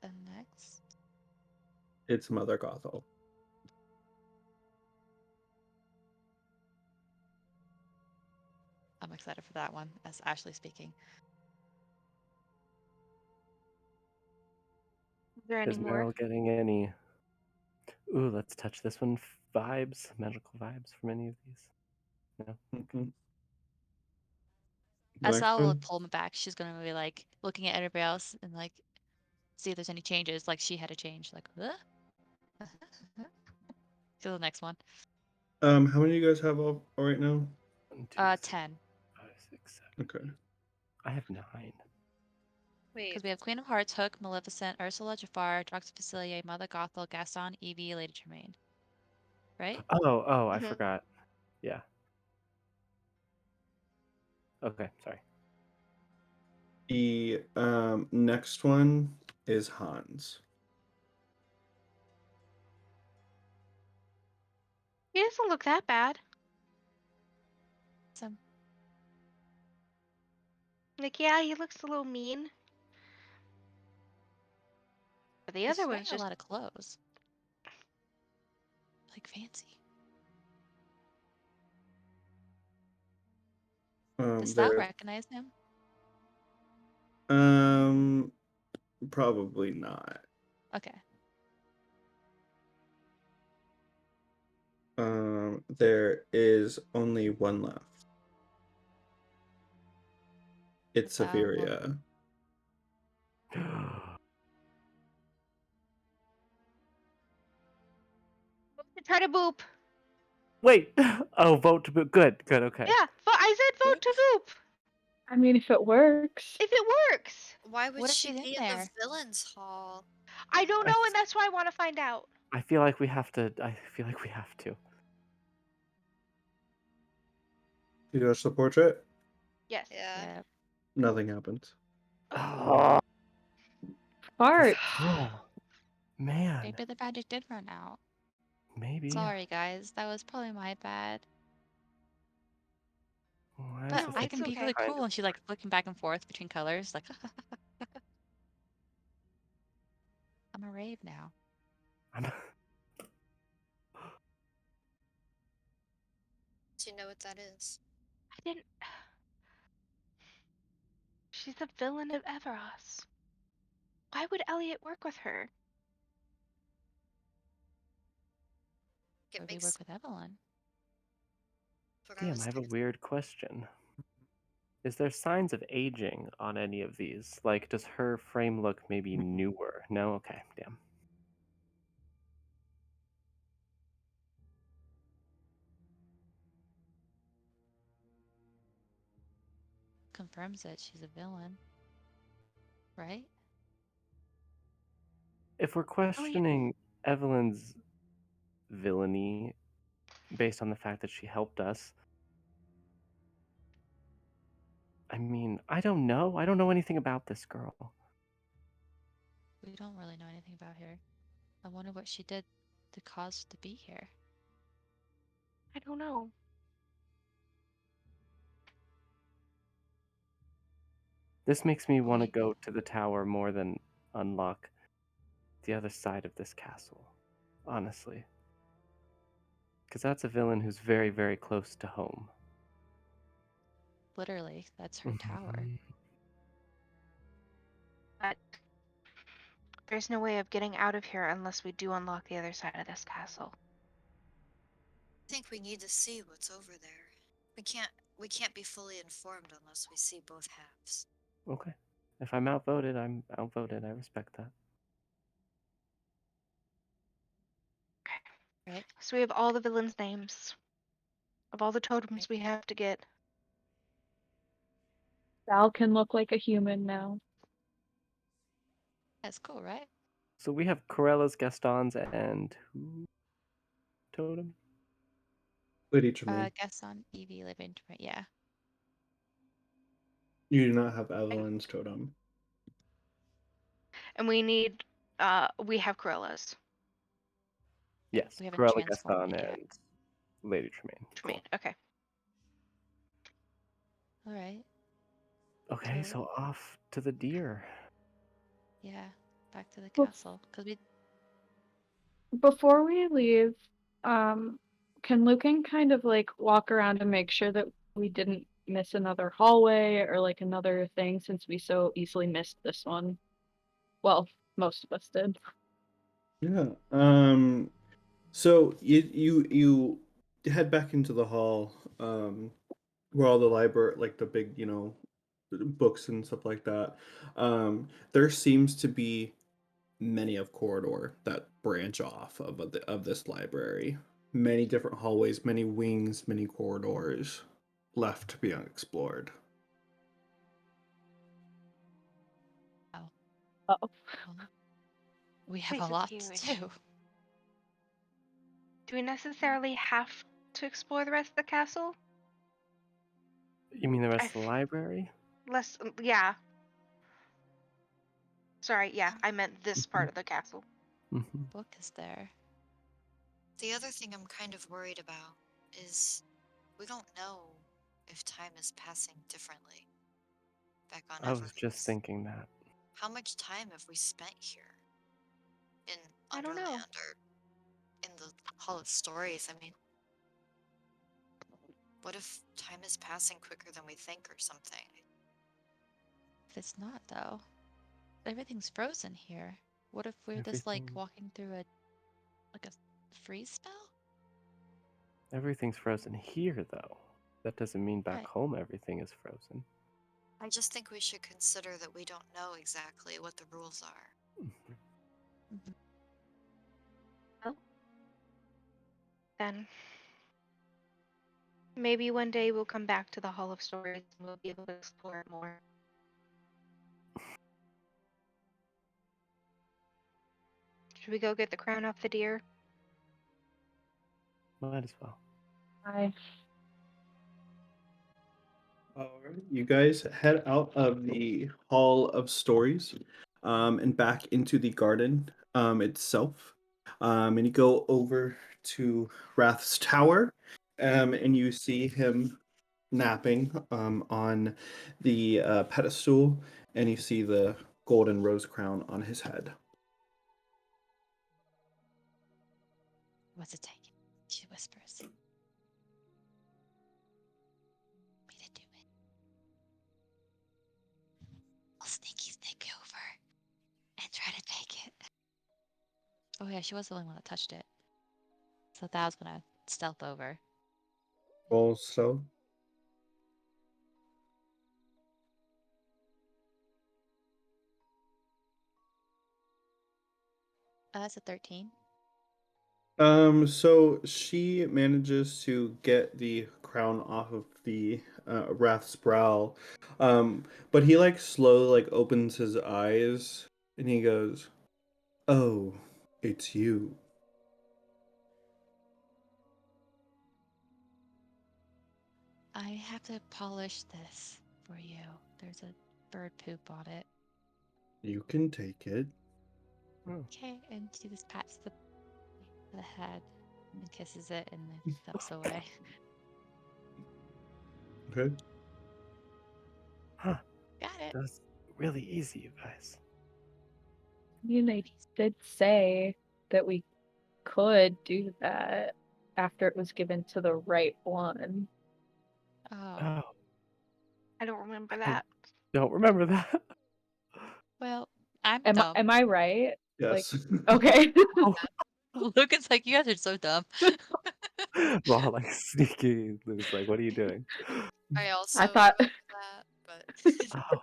the next. It's Mother Gothel. I'm excited for that one, as Ashley speaking. Is there any Is more? Meryl getting any? Ooh, let's touch this one. Vibes, magical vibes from any of these? No. Mhm. The As next Thal will one? pull me back, she's gonna be like looking at everybody else and like see if there's any changes. Like she had a change. Like, huh? To the next one. How many of you guys have all right now? 1, 2, 3, 10. 5, 6, 7. Okay. I have 9. Wait. Because we have Queen of Hearts, Hook, Maleficent, Ursula, Jafar, Dr. Facilier, Mother Gothel, Gaston, Evie, Lady Tremaine. Right? Oh, I Mhm. forgot. Yeah. Okay, sorry. The next one is Hans. He doesn't look that bad. So Like, yeah, he looks a little mean. But the he's other wearing one's a just. lot of clothes. Like fancy. Does Thal There. recognize him? Probably not. Okay. There is only one left. It's Thal will Sapphiria. Try to boop. Wait. Oh, vote to boot. Good, okay. Yeah, I said vote to boop. I mean, if it works. If it works. Why would What if she she's in be in the there? villains hall? I don't I know, f- and that's why I want to find out. I feel like we have to. I feel like we have to. You touch the portrait? Yes. Yeah. Yeah. Nothing happens. Oh, Fart. man. Maybe the magic did run out. Maybe. Sorry, guys. That was probably my bad. Why is But this I like can be okay. really kind cool. And she's like flicking back and forth between colors. Like, I'm a rave now. I'm- Do you know what that is? I didn't. She's a villain of Everas. Why would Eliot work with her? It Would we makes work with Evelyn? what I Damn, was I have a thinking. weird question. Is there signs of aging on any of these? Like, does her frame look maybe newer? No? Okay, damn. Confirms that she's a villain. Right? If we're questioning Evelyn's villainy based on the fact that she helped us, I mean, I don't know. I don't know anything about this girl. We don't really know anything about her. I wonder what she did to cause to be here. I don't know. This makes me want to Maybe. go to the tower more than unlock the other side of this castle, honestly. Because that's a villain who's very, very close to home. Literally, that's her tower. Mhm. But there's no way of getting out of here unless we do unlock the other side of this castle. I think we need to see what's over there. We can't be fully informed unless we see both halves. Okay. If I'm outvoted, I'm outvoted. I respect that. Right? So we have all the villains' names of all the totems we have to get. Thal can look like a human now. That's cool, right? So we have Cruella's, Gaston's, and who? Totem? Lady Tremaine. Gaston, Evie, living. Yeah. You do not have Evelyn's totem. And we have Cruella's. Yes, We haven't Cruella, transformed Gaston, it yet. and Lady Tremaine. Tremaine. Cool. Okay. All right. Okay, So- so off to the deer. Yeah. Back to the Well- castle. Because we. Before we leave, can Lucan kind of like walk around and make sure that we didn't miss another hallway or like another thing since we so easily missed this one? Well, most of us did. Yeah. So you head back into the hall, where all the library, like the big, books and stuff like that. There seems to be many of corridor that branch off of this library. Many different hallways, many wings, many corridors left to be unexplored. Oh. Oh. Well, we have Place a is lot huge. to do. Do we necessarily have to explore the rest of the castle? You mean the rest I of the f- library? Yeah. Sorry, yeah, I meant this part of the castle. Mm-hmm. Book is there. The other thing I'm kind of worried about is we don't know if time is passing differently back on I was just Everas. thinking that. How much time have we spent here? In I don't know. Underland or in the Hall of Stories? I mean, what if time is passing quicker than we think or something? If it's not, though. Everything's frozen here. What if we're just like Everything- walking through a freeze spell? Everything's frozen here, though. That doesn't mean back Right. home everything is frozen. I just think we should consider that we don't know exactly what the rules are. Mhm. Then maybe one day we'll come back to the Hall of Stories and we'll be able to explore it more. Should we go get the crown off the deer? Might as well. I Alright, you guys head out of the Hall of Stories, and back into the garden, itself. And you go over to Wrath's Tower, and you see him napping, on the pedestal, and you see the golden rose crown on his head. What's it taking? She whispers. Me to do it. I'll sneaky sneak over and try to take it. Oh yeah, she was the only one that touched it. So that was gonna stealth over. Also, That's a 13. so she manages to get the crown off of the Wrath's brow, but he like slowly like opens his eyes and he goes, "Oh, it's you." I have to polish this for you. There's a bird poop on it. You can take it. Okay, and she just pats the head and kisses it and then steps away. Okay. Huh. Got it. That's really easy, you guys. They did say that we could do that after it was given to the right one. Oh, Oh, I don't remember I that. don't remember that. well, I'm Am dumb. I right? Yes. Okay. Lucan's like, you guys are so dumb. We're all like sneaky. Luke's like, what are you doing? I also I thought remember that, but Oh.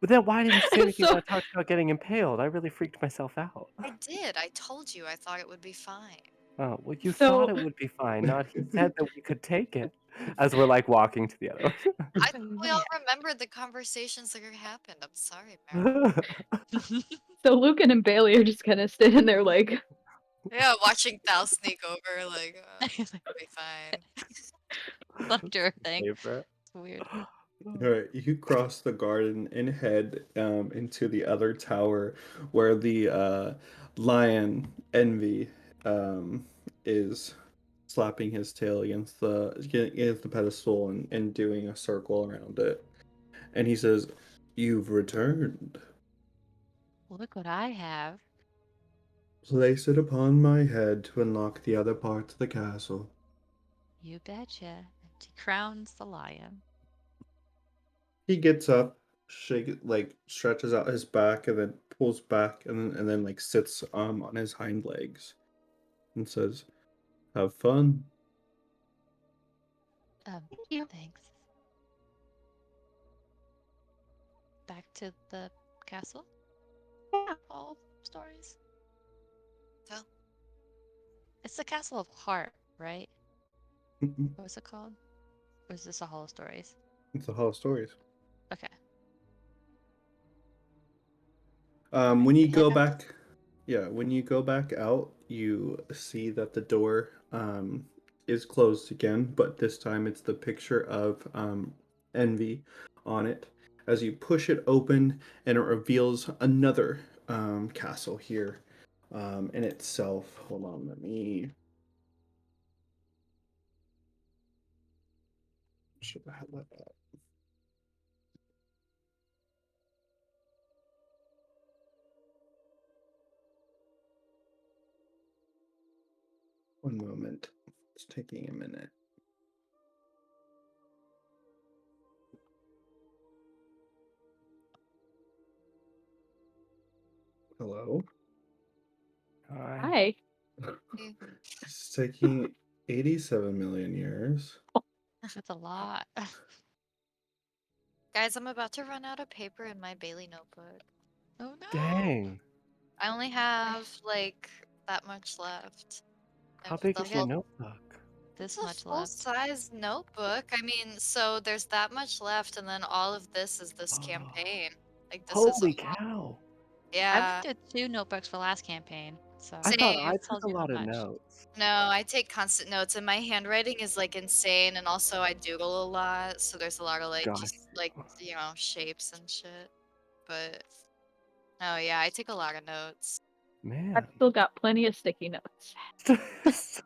But then why didn't you say anything so. when I talked about getting impaled? I really freaked myself out. I did. I told you I thought it would be fine. Oh, well, you So thought it would be fine, not he said that we could take it. As we're like walking to the other one. I thought we all remembered the conversations that happened. I'm sorry, Meryl. so Lucan and Baili are just kind of sitting there like, Yeah, watching Thal sneak over, like, He's like, it'll be fine. thunder thing. Favorite. It's weird. Alright, you cross the garden and head into the other tower where the lion Envy is slapping his tail against the pedestal and doing a circle around it. And he says, "You've returned. Look what I have. Place it upon my head to unlock the other parts of the castle." You betcha. And she crowns the lion. He gets up, stretches out his back, and then pulls back, and then like sits on his hind legs, and says, "Have fun." Thank you. Thanks. Back to the castle. Yeah. All stories. So, It's the Castle of Heart, right? It's What was it called? Or is this a Hall of Stories? the Hall of Stories. Okay. When you We head go out. back, yeah, when you go back out, you see that the door is closed again, but this time it's the picture of Envy on it. As you push it open, and it reveals another castle here in itself. Hold on, let me. Should have had that up. One moment. It's taking a minute. Hello? hi. It's taking 87 million years. That's a lot. guys, I'm about to run out of paper in my Bailey notebook. Oh no. Dang. I only have, like, that much left. How If big the is your whole notebook? This It's a much left. full-size notebook. I mean, so there's that much left, and then all of this is this Oh, campaign. Like, this is holy all. cow. I went Yeah, through 2 notebooks for last campaign, so I thought same. I that took tells a you how lot of much. notes. No, I take constant notes, and my handwriting is, like, insane, and also I doodle a lot, so there's a lot of, like, Got just, like, shapes and shit. But, oh, yeah, I take a lot of notes. Man. I've still got plenty of sticky notes.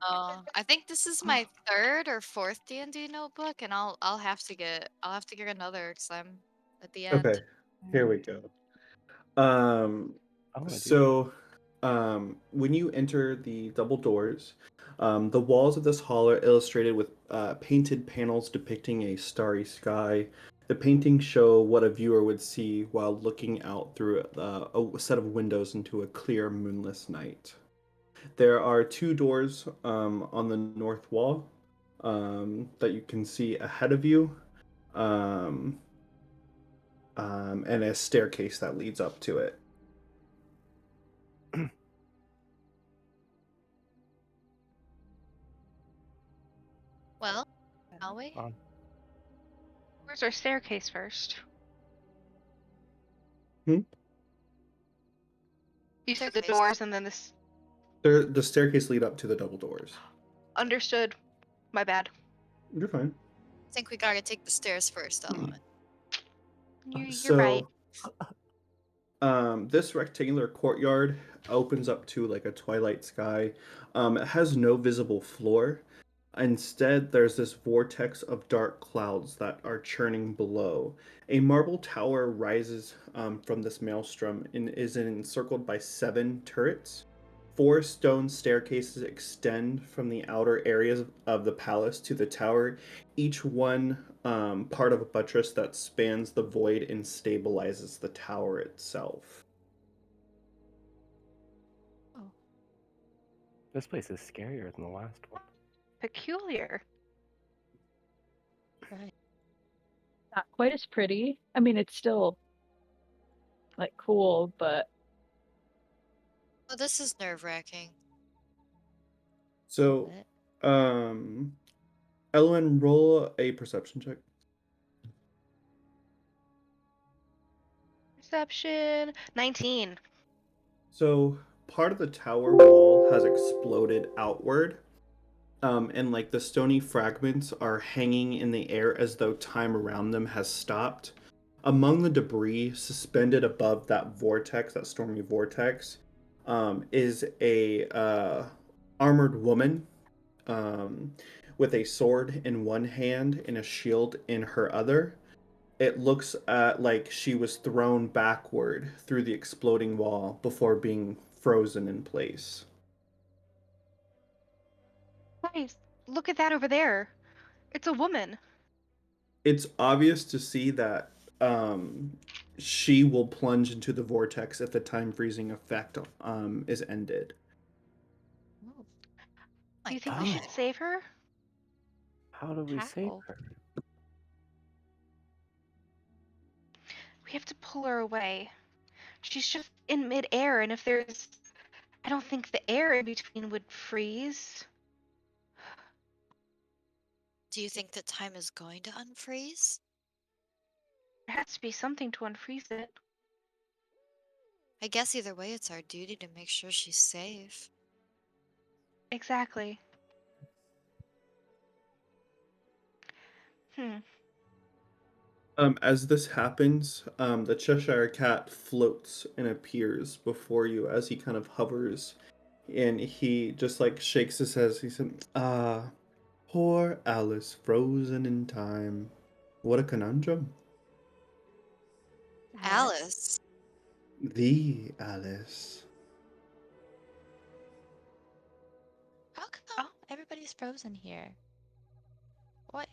Oh, I think this is my third or fourth D&D notebook, and I'll have to get another because I'm at the end. Okay, here we go. Um, Oh, I do. so, when you enter the double doors, the walls of this hall are illustrated with painted panels depicting a starry sky. The paintings show what a viewer would see while looking out through a set of windows into a clear, moonless night. There are two doors on the north wall that you can see ahead of you, um, and a staircase that leads up to it. Well, shall we? Um, Where's our staircase first? Hmm? You said the Staircase. doors and then this. The staircase lead up to the double doors. Understood. My bad. You're fine. I think we gotta take the stairs first, Elowen. You're right. So, This rectangular courtyard opens up to like a twilight sky. It has no visible floor. Instead, there's this vortex of dark clouds that are churning below. A marble tower rises from this maelstrom and is encircled by 7 turrets. 4 stone staircases extend from the outer areas of the palace to the tower, each one part of a buttress that spans the void and stabilizes the tower itself. Oh, This place is scarier than the last one. Peculiar. right. Not quite as pretty. I mean, it's still like cool, but Oh, this is nerve-wracking. So, But Elowen, roll a perception check. Perception 19. So, part of the tower wall has exploded outward, and like the stony fragments are hanging in the air as though time around them has stopped. Among the debris suspended above that vortex, that stormy vortex, is a armored woman um, with a sword in one hand and a shield in her other. It looks like she was thrown backward through the exploding wall before being frozen in place. Guys, look at that over there. It's a woman. It's obvious to see that she will plunge into the vortex if the time freezing effect is ended. oh, Do My you think we God. should save her? How do we save how? her? We have to pull her away. She's just in midair, and if there's. I don't think the air in between would freeze. Do you think that time is going to unfreeze? There has to be something to unfreeze it. I guess either way, it's our duty to make sure she's safe. Exactly. Hmm. As this happens, the Cheshire Cat floats and appears before you as he kind of hovers, and he just like shakes his head. He said, "Ah, poor Alice, frozen in time. What a conundrum." Alice? The Alice. How come Oh, everybody's frozen here? What?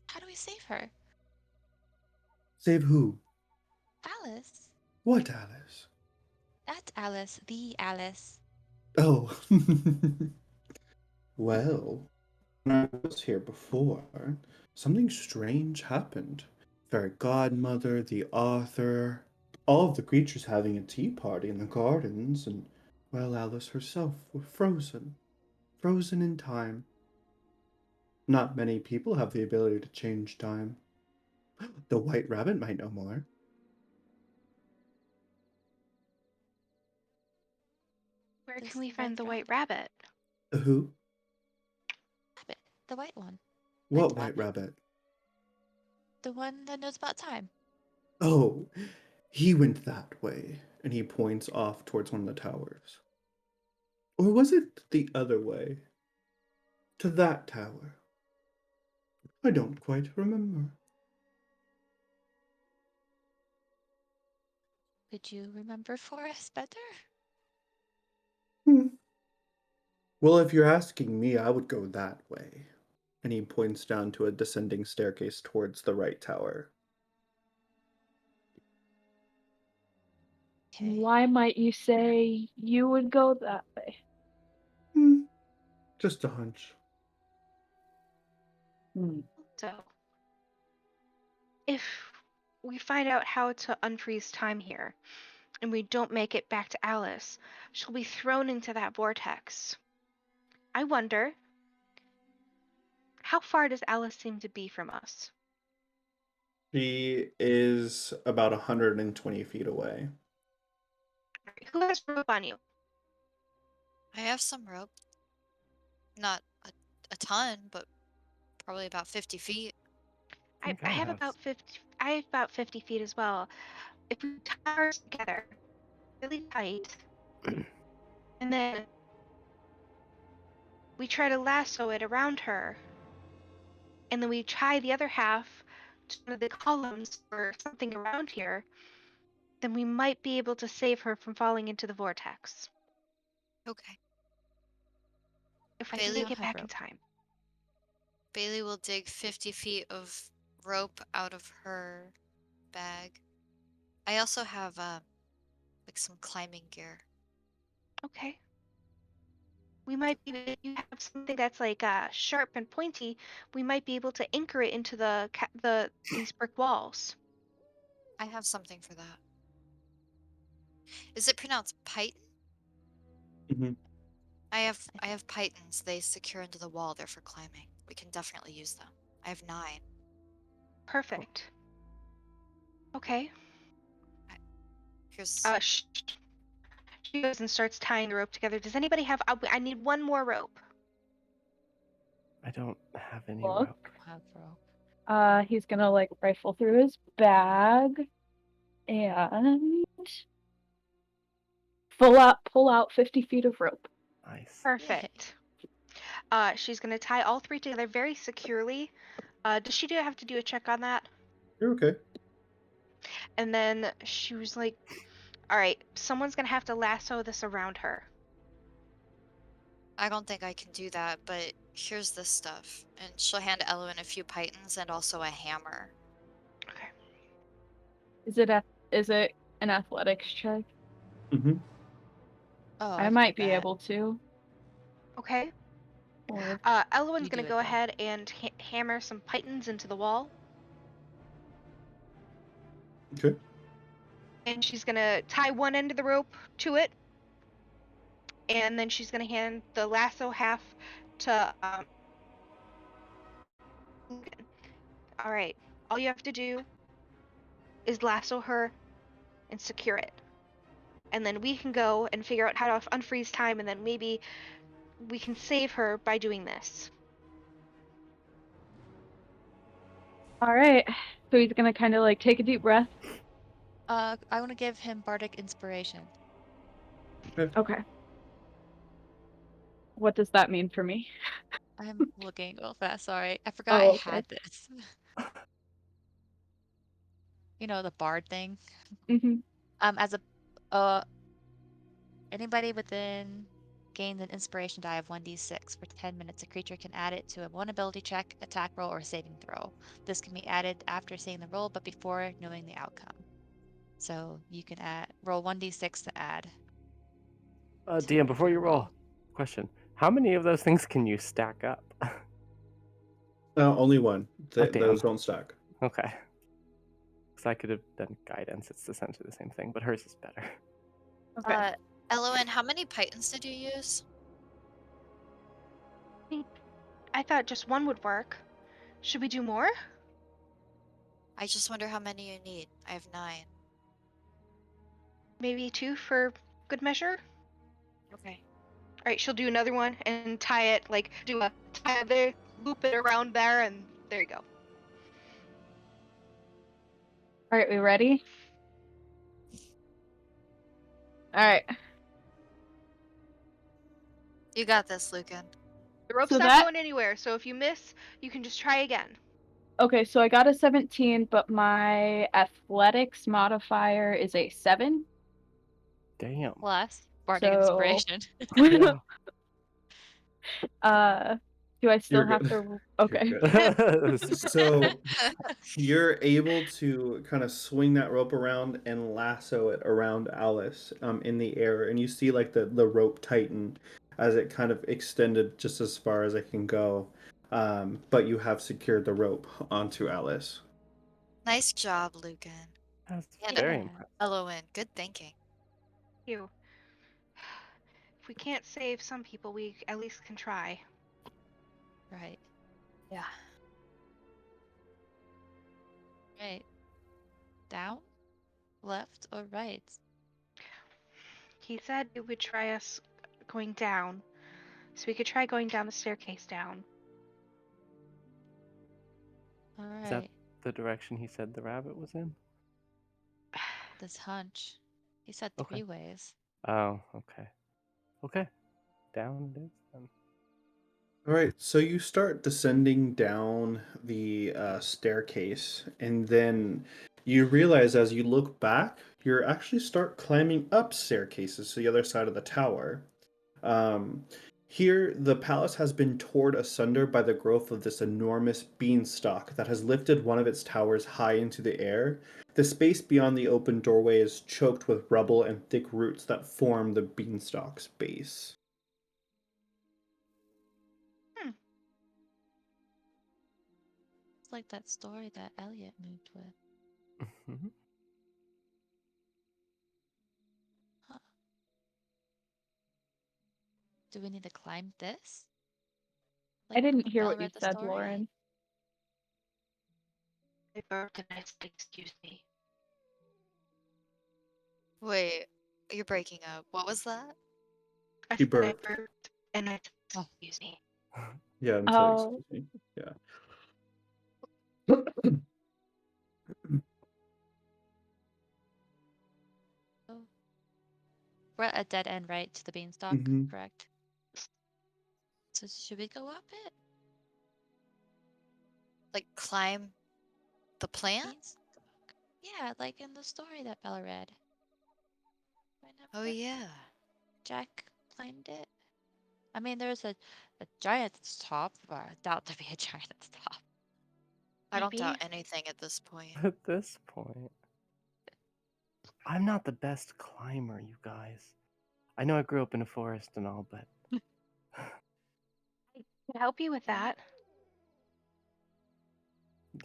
How do we save her? Save who? Alice? What Alice? That's Alice, the Alice. Oh. Well, when I was here before, something strange happened. Fairy Godmother, the author, all of the creatures having a tea party in the gardens, and, well, Alice herself were frozen. Frozen in time. Not many people have the ability to change time. The White Rabbit might know more. where This can we find the white rabbit. rabbit? Who? Rabbit. The white one. Like What the White rabbit? Rabbit? The one that knows about time. Oh, he went that way, and he points off towards one of the towers. Or was it the other way? To that tower? I don't quite remember. Could you remember for us better? Hmm. Well, if you're asking me, I would go that way. And he points down to a descending staircase towards the right tower. Okay. why might you say you would go that way? Hmm. Just a hunch. Hmm. So, if we find out how to unfreeze time here, and we don't make it back to Alice, she'll be thrown into that vortex. I wonder, how far does Alice seem to be from us? She is about 120 feet away. Who has rope on you? I have some rope. Not a ton, but probably about 50 feet. I think I I have have. about 50. I have about 50 feet as well. if we tie ours together really tight, and then we try to lasso it around her, and then we tie the other half to one of the columns or something around here, then we might be able to save her from falling into the vortex. Okay. If I Baili- can I'll get have back in rope. time. Baili will dig 50 feet of rope out of her bag. I also have like some climbing gear. Okay. We might be, if you have something that's like sharp and pointy, we might be able to anchor it into these brick walls. I have something for that. Is it pronounced python? Hmm. I have pythons. They secure into the wall. They're for climbing. We can definitely use them. I have 9. Perfect. Okay. Here's She goes and starts tying the rope together. Does anybody have? I need one more rope. I don't have any Look. rope. I'll have rope. He's gonna like rifle through his bag and pull out 50 feet of rope. Nice. Perfect. She's gonna tie all 3 together very securely. Does she have to do a check on that? You're okay. And then she was like, "All right, someone's gonna have to lasso this around her." I don't think I can do that, but here's this stuff. And she'll hand Elowen a few pythons and also a hammer. Okay. Is it an athletics check? Hmm. Oh, I can might do be that. able to. Okay. Or Elowen's You gonna do it go then. ahead and hammer some pythons into the wall, Okay. and she's gonna tie one end of the rope to it, and then she's gonna hand the lasso half to Lucan. All right. All you have to do is lasso her and secure it. And then we can go and figure out how to unfreeze time, and then maybe we can save her by doing this. all right. So he's gonna kind of like take a deep breath. I want to give him bardic inspiration. Okay. What does that mean for me? I'm looking real fast. Sorry, I forgot I Oh, okay. had this. You know, the bard thing. Mm-hmm. As a anybody within gains an inspiration die of 1d6 for 10 minutes. A creature can add it to a one ability check, attack roll, or saving throw. This can be added after seeing the roll, but before knowing the outcome. So you can roll 1d6 to add. DM, before you your roll, question: how many of those things can you stack up? Only one. Oh, damn. Those don't stack. Okay. Because I could have done guidance. It's essentially the same thing, but hers is better. Okay. Elowen, how many pythons did you use? I thought just one would work. Should we do more? I just wonder how many you need. I have 9. Maybe 2 for good measure? Okay. All right, she'll do another one and tie it, like, tie it there, loop it around there, and there you go. All right, we ready? All right. You got this, Lucan. The rope's So not that going anywhere, so if you miss, you can just try again. okay, so I got a 17, but my athletics modifier is a 7. Damn. Plus bardic So inspiration. Yeah. do I still You're have good. to You're okay. good. So you're able to kind of swing that rope around and lasso it around Alice in the air, and you see like the rope tighten as it kind of extended just as far as it can go. But you have secured the rope onto Alice. Nice job, Lucan. That's And very Yeah. impressive. Elowen, good thinking. You. If we can't save some people, we at least can try. Right. Yeah. Right. Down, left, or right? He said it would try us going down, so we could try going down the staircase down. All Is that right. the direction he said the rabbit was in? this hunch. He said Okay. 3 ways. Oh, okay. Okay. Down it is then. All right, so you start descending down the staircase, and then you realize as you look back, you're actually start climbing up staircases to the other side of the tower. Um, Here, the palace has been torn asunder by the growth of this enormous beanstalk that has lifted one of its towers high into the air. The space beyond the open doorway is choked with rubble and thick roots that form the beanstalk's base. It's like that story that Eliot moved with. Mhm. Huh. Do we need to climb this? I didn't when hear Belle what you read the said, story? Lauren. I burped and I said, excuse me. Wait, you're breaking up. What was that? I She said I burped. burped and I said, Oh. excuse me. Yeah, and said, Oh, excuse me. Yeah. Oh. We're at a dead end, right, to the beanstalk, Mhm. correct? So should we go up it? Like climb the plant? Beanstalk? Yeah, like in the story that Bella read. Oh Remember? yeah. Jack climbed it. I mean, there's a giant at the top, but I doubt there'd be a giant at the top. I don't doubt Maybe. anything at this point. At this point, I'm not the best climber, you guys. I know I grew up in a forest and all, but I could help you with that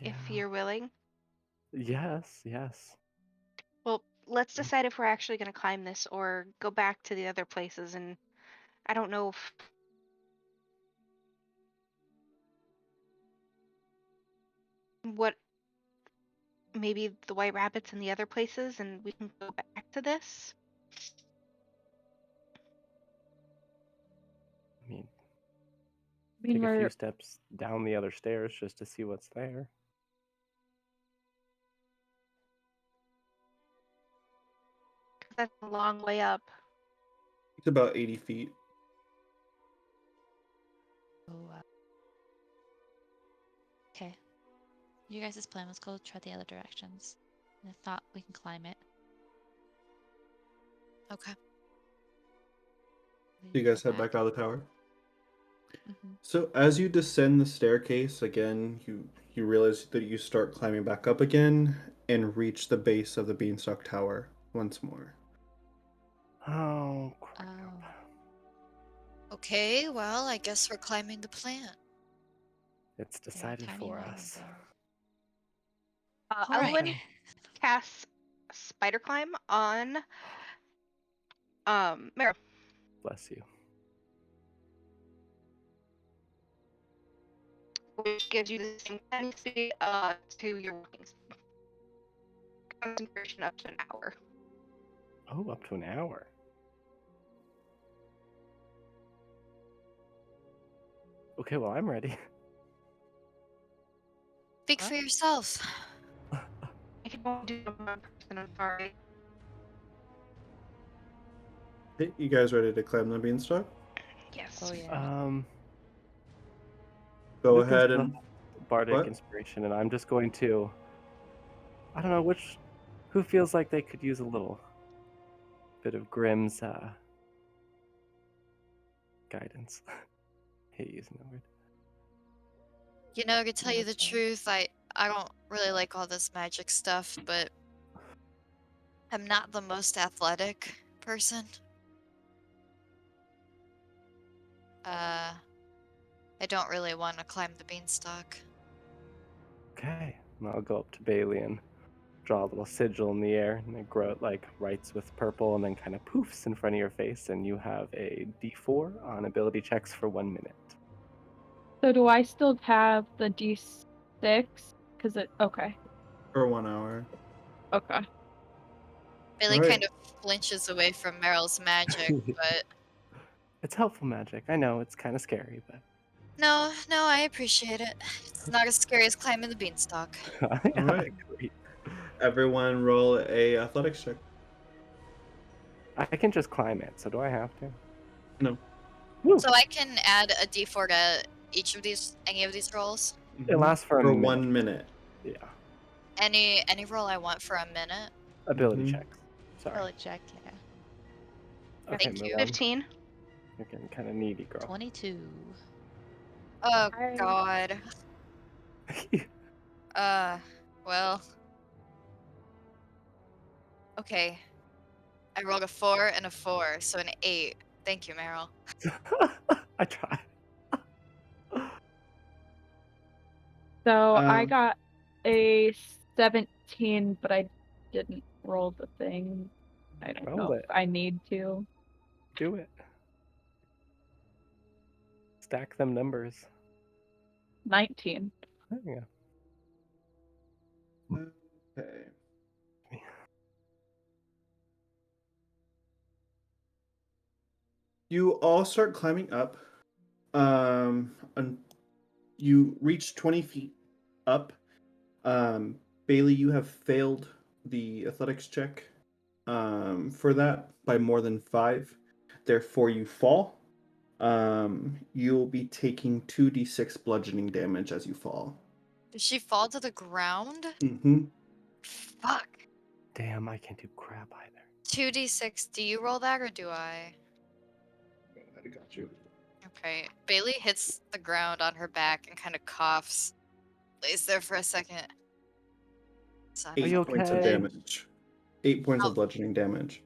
yeah. if you're willing. Yes, yes. Well, let's decide if we're actually going to climb this or go back to the other places. And I don't know if what maybe the White Rabbit's in the other places and we can go back to this. I mean, I mean, take a few we're steps down the other stairs just to see what's there. 'Cause that's a long way up. It's about 80 feet. Oh, okay. You guys' plan. Let's go try the other directions. And if not, we can climb it. Okay. So you guys head back out of the tower. Mm-hmm. So as you descend the staircase again, you realize that you start climbing back up again and reach the base of the beanstalk tower once more. Oh, crap. Oh. Okay, well, I guess we're climbing the plant. It's Very decided tiny for wagon us. thing. Elowen Alright. casts spider climb on Meryl. Bless you. Which gives you the same time speed to your walking speed. Concentration up to an hour. Oh, up to an hour. Okay, well, I'm ready. Speak for yourself. I can only do one person, I'm sorry. Hey, you guys ready to climb the beanstalk? Yes. Oh, yeah. Go Lucan's ahead got and bardic what? inspiration, and I'm just going to. I don't know who feels like they could use a little bit of Grimm's guidance. Hate using that word. You know, to tell you the That's right. truth, I don't really like all this magic stuff, but I'm not the most athletic person. I don't really want to climb the beanstalk. Okay, and I'll go up to Baili and draw a little sigil in the air, and it grow like writes with purple, and then kind of poofs in front of your face, and you have a D4 on ability checks for 1 minute. so do I still have the D6? Because okay, For 1 hour. okay. Bailey All right. kind of flinches away from Meryl's magic, but It's helpful magic. I know it's kind of scary, but no, I appreciate it. It's not as scary as climbing the beanstalk. I All right. agree. Everyone roll a athletics check. I can just climb it, so do I have to? No. Woo. So I can add a d4 to any of these rolls? It lasts for a minute. 1 minute. Yeah. Any roll I want for a minute? Ability Mhm. checks. Sorry. Ability check, yeah. Okay, Thank move you. on. 15. You're getting kind of needy, girl. 22. Oh I- god. Well. Okay. I rolled a 4 and a 4, so an 8. Thank you, Meryl. I tried. So I Um, got a 17, but I didn't roll the thing. I don't Roll know it. if I need to. Do it. Stack them numbers. 19. There you go. okay. You all start climbing up. And you reach 20 feet up. Baili, you have failed the athletics check for that by more than 5. Therefore, you fall. You'll be taking 2d6 bludgeoning damage as you fall. Did she fall to the ground? Mm-hmm. Fuck. Damn, I can't do crap either. 2d6. Do you roll that or do I? I got you. Okay. Baili hits the ground on her back and kind of coughs. Lays there for a second. Son. 8 you points of okay? damage. 8 points Oh. of bludgeoning damage.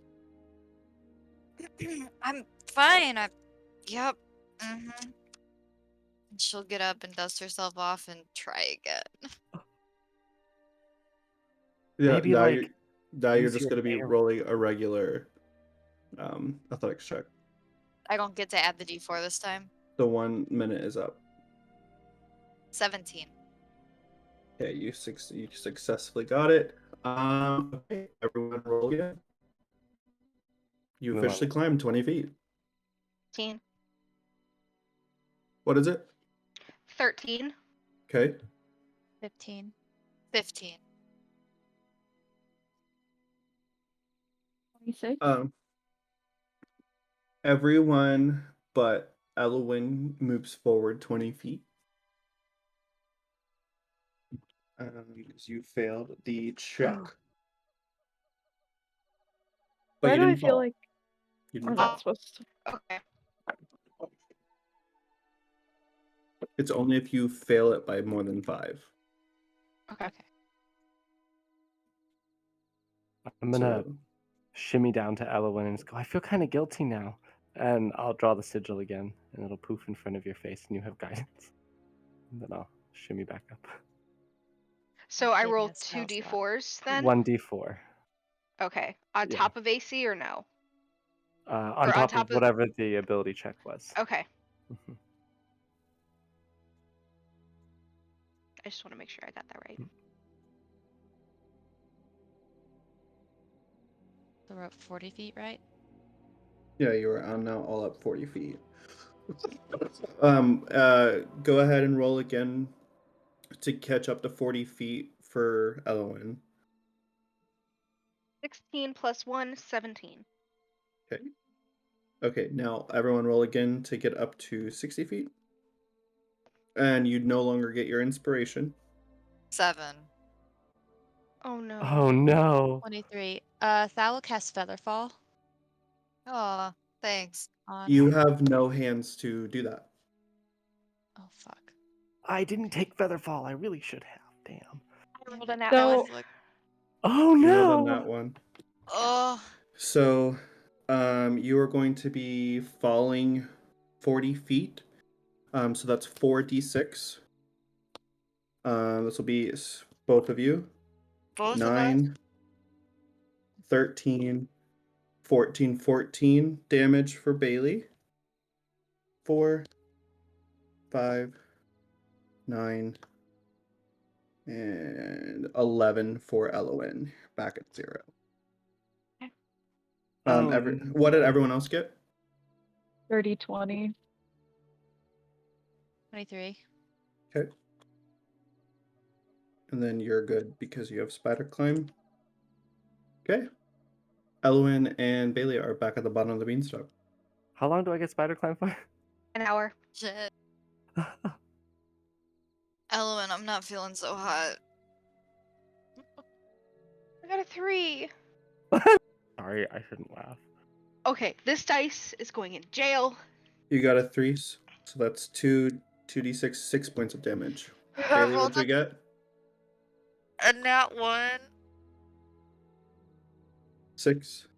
I'm fine. Yep. Mm-hmm. And she'll get up and dust herself off and try again. Yeah, Maybe, now like, you're use just your gonna be air. rolling a regular athletics check. I don't get to add the d4 this time. The 1 minute is up. 17. Okay, you successfully got it. Okay, everyone roll again. You Move officially on. climbed 20 feet. 13. What is it? 13. Okay. 15. 15. 26. Everyone but Elowen moves forward 20 feet. Because you failed the check. But Why you do I didn't feel fall. like You we're didn't not fall. supposed to? Okay. It's only if you fail it by more than 5. Okay. I'm gonna So, shimmy down to Elowen and just go, I feel kind of guilty now. And I'll draw the sigil again, and it'll poof in front of your face, and you have guidance. And then I'll shimmy back up. So I Gave me roll a spell slot. 2d4s then? 1d4. Okay. On Yeah. top of AC or no? On Or on top top of of- whatever the ability check was. Okay. Mhm. I just want to make sure I got that right. So we're up 40 feet, right? yeah, you're now all up 40 feet. Go ahead and roll again to catch up to 40 feet for Elowen. 16 plus 1, 17. Okay. Okay, now everyone roll again to get up to 60 feet. And you no longer get your inspiration. 7. Oh no. Oh no. 23. Thal will cast Featherfall Aw, thanks. on You her. have no hands to do that. Oh, fuck. I didn't take Featherfall. I really should have. Damn. I rolled a nat So- one. was like, Oh You rolled no. on that one. oh, So, you are going to be falling 40 feet. So that's 4d6. This will be both of you. both of us. 9, 13, 14, 14 damage for Baili. 4, 5, 9, and 11 for Elowen. Back at 0. Oh, What did everyone else get? 30, 20. 23. Okay. And then you're good because you have spider climb. Okay. Elowen and Baili are back at the bottom of the beanstalk. How long do I get spider climb for? An hour. Shit. Elowen, I'm not feeling so hot. I got a 3. Sorry, I shouldn't laugh. Okay, this dice is going in jail. You got a 3, so that's 2d6, 6 points of damage. I Baili, rolled what'd you get? a nat 1. 6,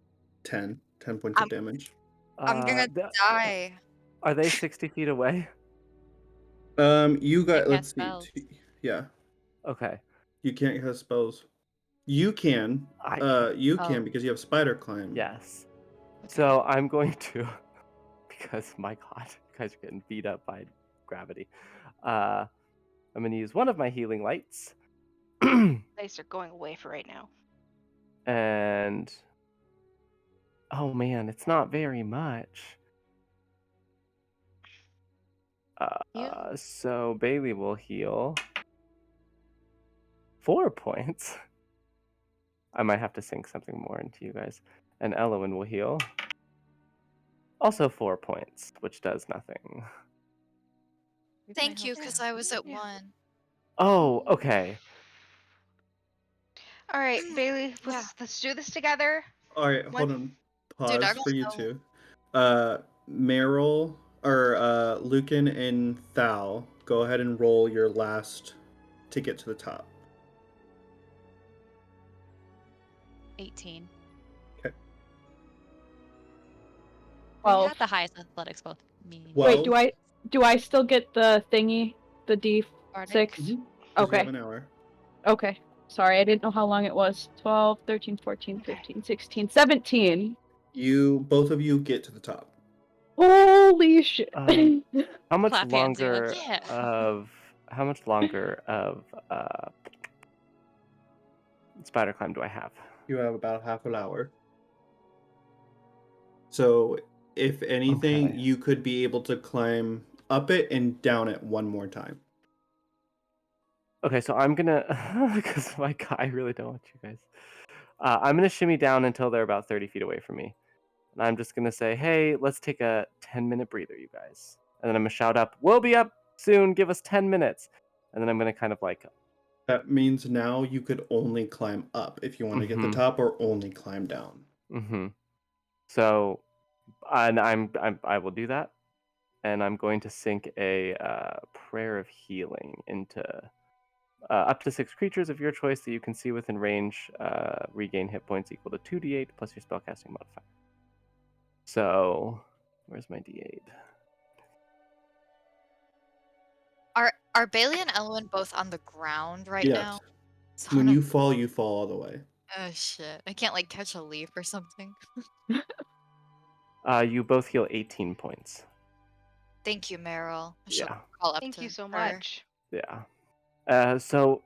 10. 10 points of damage. I'm gonna die. Are they 60 feet away? You got, cast let's see. spells. Yeah, Okay. you can't cast spells. You can. I can. You can Oh. because you have spider climb. Yes. Okay. So I'm going to, because my god, you guys are getting beat up by gravity. I'm going to use one of my healing lights. Dice are going away for right now. And oh man, it's not very much. So Baili will heal 4 points. I might have to sink something more into you guys. And Elowen will heal also 4 points, which does nothing. Thank you, because I was at Yeah. 1. Oh, okay. All right, Baili, Yeah. let's do this together. All right, What? hold on. Dude, I Pause don't for you know. two. Meryl or Lucan and Thal, go ahead and roll your last to get to the top. 18. Okay. We 12. had the highest athletics, both me and Well- you. Wait, do I still get the thingy? The D6? Bardic? Because you Okay. have an hour. Okay. Sorry, I didn't know how long it was. 12, 13, 14, 15, 16, 17. Both of you get to the top. Holy shit. How much Clap hands, you're longer like, yeah. how much longer of spider climb do I have? You have about half an hour. So, if anything, Okay. you could be able to climb up it and down it one more time. Okay, so I'm gonna, because I really don't want you guys. I'm gonna shimmy down until they're about 30 feet away from me. And I'm just gonna say, hey, let's take a 10-minute breather, you guys. And then I'm gonna shout up, we'll be up soon, give us 10 minutes. And then I'm gonna kind of like, That means now you could only climb up if you want to get the Mhm. top, or only climb down. So, and I will do that. And I'm going to sink a prayer of healing into up to 6 creatures of your choice that you can see within range regain hit points equal to 2d8 plus your spellcasting modifier. So, where's my d8? Are Baili and Elowen both on the ground right Yes. now? So When I you don't- fall all the way. Oh shit. I can't like catch a leaf or something. You both heal 18 points. Thank you, Meryl. I should Yeah. call up Thank to you so her. much. Yeah. So,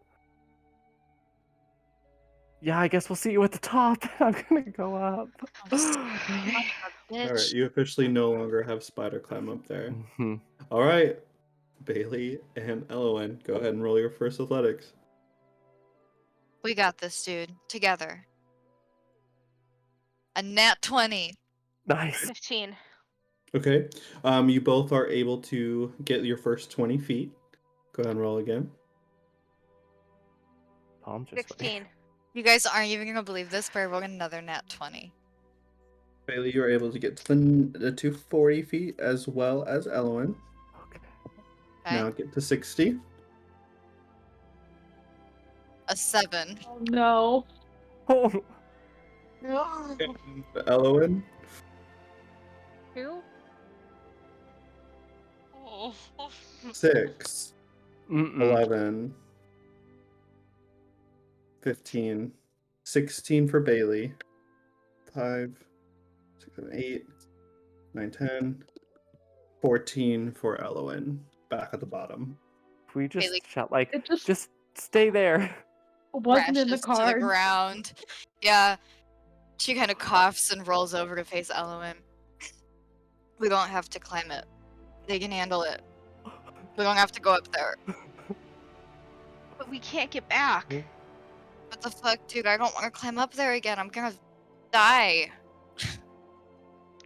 yeah, I guess we'll see you at the top. I'm gonna go up. Okay. Bitch. All right, you officially no longer have spider climb up there. Mhm. All right, Baili and Elowen, go ahead and roll your first athletics. We got this, dude. Together. A nat 20. Nice. 15. Okay. You both are able to get your first 20 feet. Go ahead and roll again. Palms are sweaty. 16. You guys aren't even gonna believe this, but I rolled another nat 20. Baili, you're able to get to the 240 feet as well as Elowen. Okay. Okay? Now get to 60. A 7. Oh no. Oh, And Elowen, 2. 6, mm-mm. 11, 15, 16 for Baili, 5, 6, 7, 8, 9, 10, 14 for Elowen. Back at the bottom. We just Bailey shout like, It just just stay there. wasn't in the crashes to the cards. ground. Yeah. She kind of coughs and rolls over to face Elowen. We don't have to climb it. They can handle it. We don't have to go up there. But we can't get back. But the fuck, dude? I don't want to climb up there again. I'm gonna die.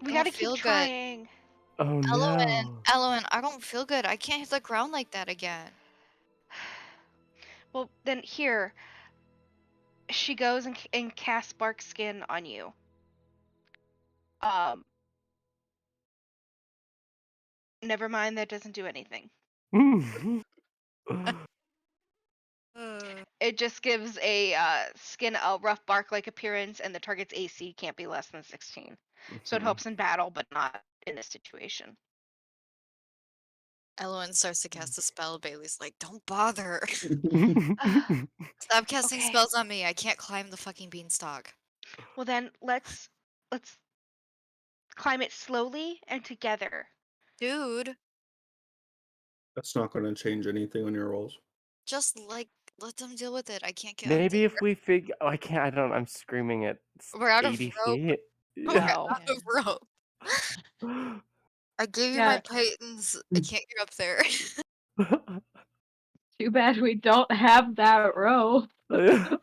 We I don't gotta keep feel good. trying. Oh Elowen, no. Elowen, I don't feel good. I can't hit the ground like that again. Well, then here. She goes and casts bark skin on you. Never mind, that doesn't do anything. It just gives a skin a rough bark-like appearance, and the target's AC can't be less than 16. So it helps in battle, but not in this situation. Elowen starts to cast a spell. Bailey's like, don't bother. Uh, Stop casting Okay. spells on me. I can't climb the fucking beanstalk. Well then, let's climb it slowly and together. Dude, That's not going to change anything on your rolls. just like let them deal with it. I can't get up Maybe there. if we figure. Oh, I can't. I don't. I'm screaming at We're out of 80 rope. feet. We're Yeah. Oh. out of rope. I gave you Yeah. my patents. I can't get up there. Too bad we don't have that rope. I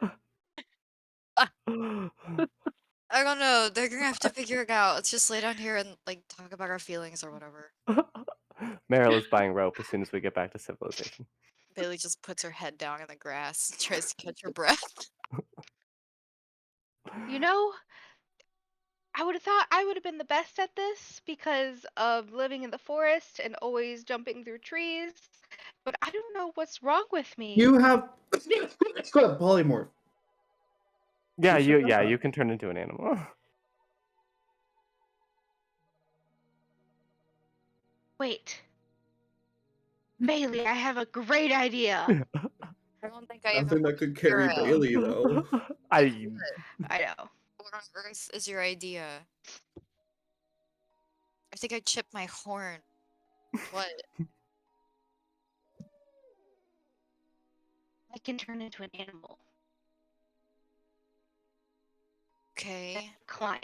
don't know. They're gonna have to figure it out. Let's just lay down here and like talk about our feelings or whatever. Meryl is buying rope as soon as we get back to civilization. Bailey just puts her head down in the grass and tries to catch her breath. You know, I would have thought I would have been the best at this because of living in the forest and always jumping through trees. But I don't know what's wrong with me. You have polymorph. Yeah, You should know that. you can turn into an animal. Wait. Bailey, I have a great idea. I don't think I even Nothing want that could to hear carry it. Bailey, though. I I know. What on earth is your idea? I think I chipped my horn. What? I can turn into an animal. Okay. Climb.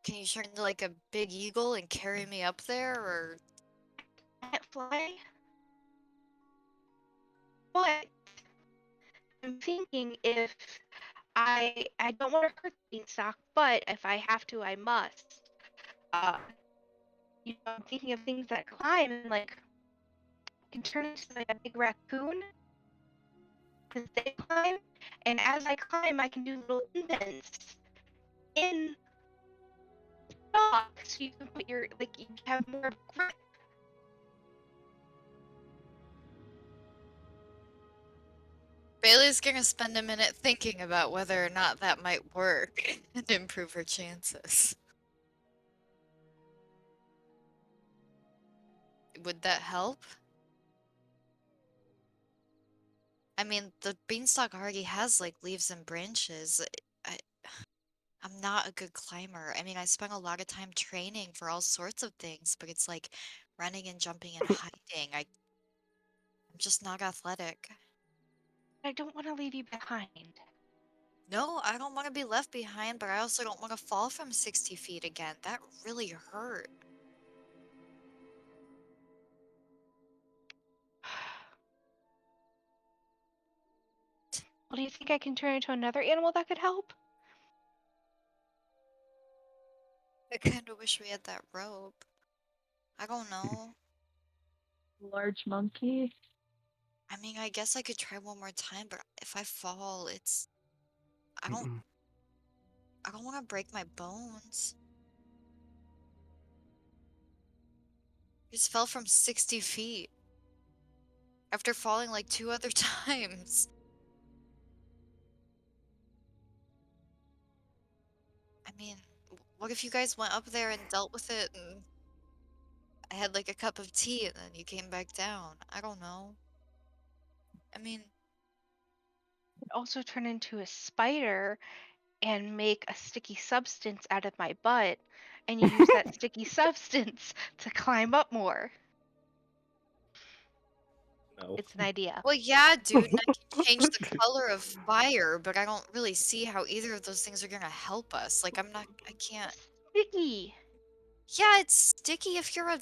Can you turn into like a big eagle and carry me up there, or Can't fly. But I'm thinking if I don't want to hurt the beanstalk, but if I have to, I must. I'm thinking of things that climb and like I can turn into like a big raccoon because they climb, and as I climb, I can do little indents in the dog, so you can put your you have more grip. Bailey's gonna spend a minute thinking about whether or not that might work and improve her chances. Would that help? I mean, the beanstalk already has like leaves and branches. I'm not a good climber. I mean, I spent a lot of time training for all sorts of things, but it's like running and jumping and hiding. I'm just not athletic. I don't want to leave you behind. No, I don't want to be left behind, but I also don't want to fall from 60 feet again. That really hurt. Well, do you think I can turn into another animal that could help? I kind of wish we had that rope. I don't know. Large monkey. I mean, I guess I could try one more time, but if I fall, I don't want to break my bones. I just fell from 60 feet after falling like 2 other times. I mean, what if you guys went up there and dealt with it and I had like a cup of tea and then you came back down? I don't know. I mean, I'd also turn into a spider and make a sticky substance out of my butt and use that sticky substance to climb up more. No. It's an idea. well, yeah, dude, and I can change the color of fire, but I don't really see how either of those things are gonna help us. Like, I can't. Sticky. Yeah, it's sticky if you're a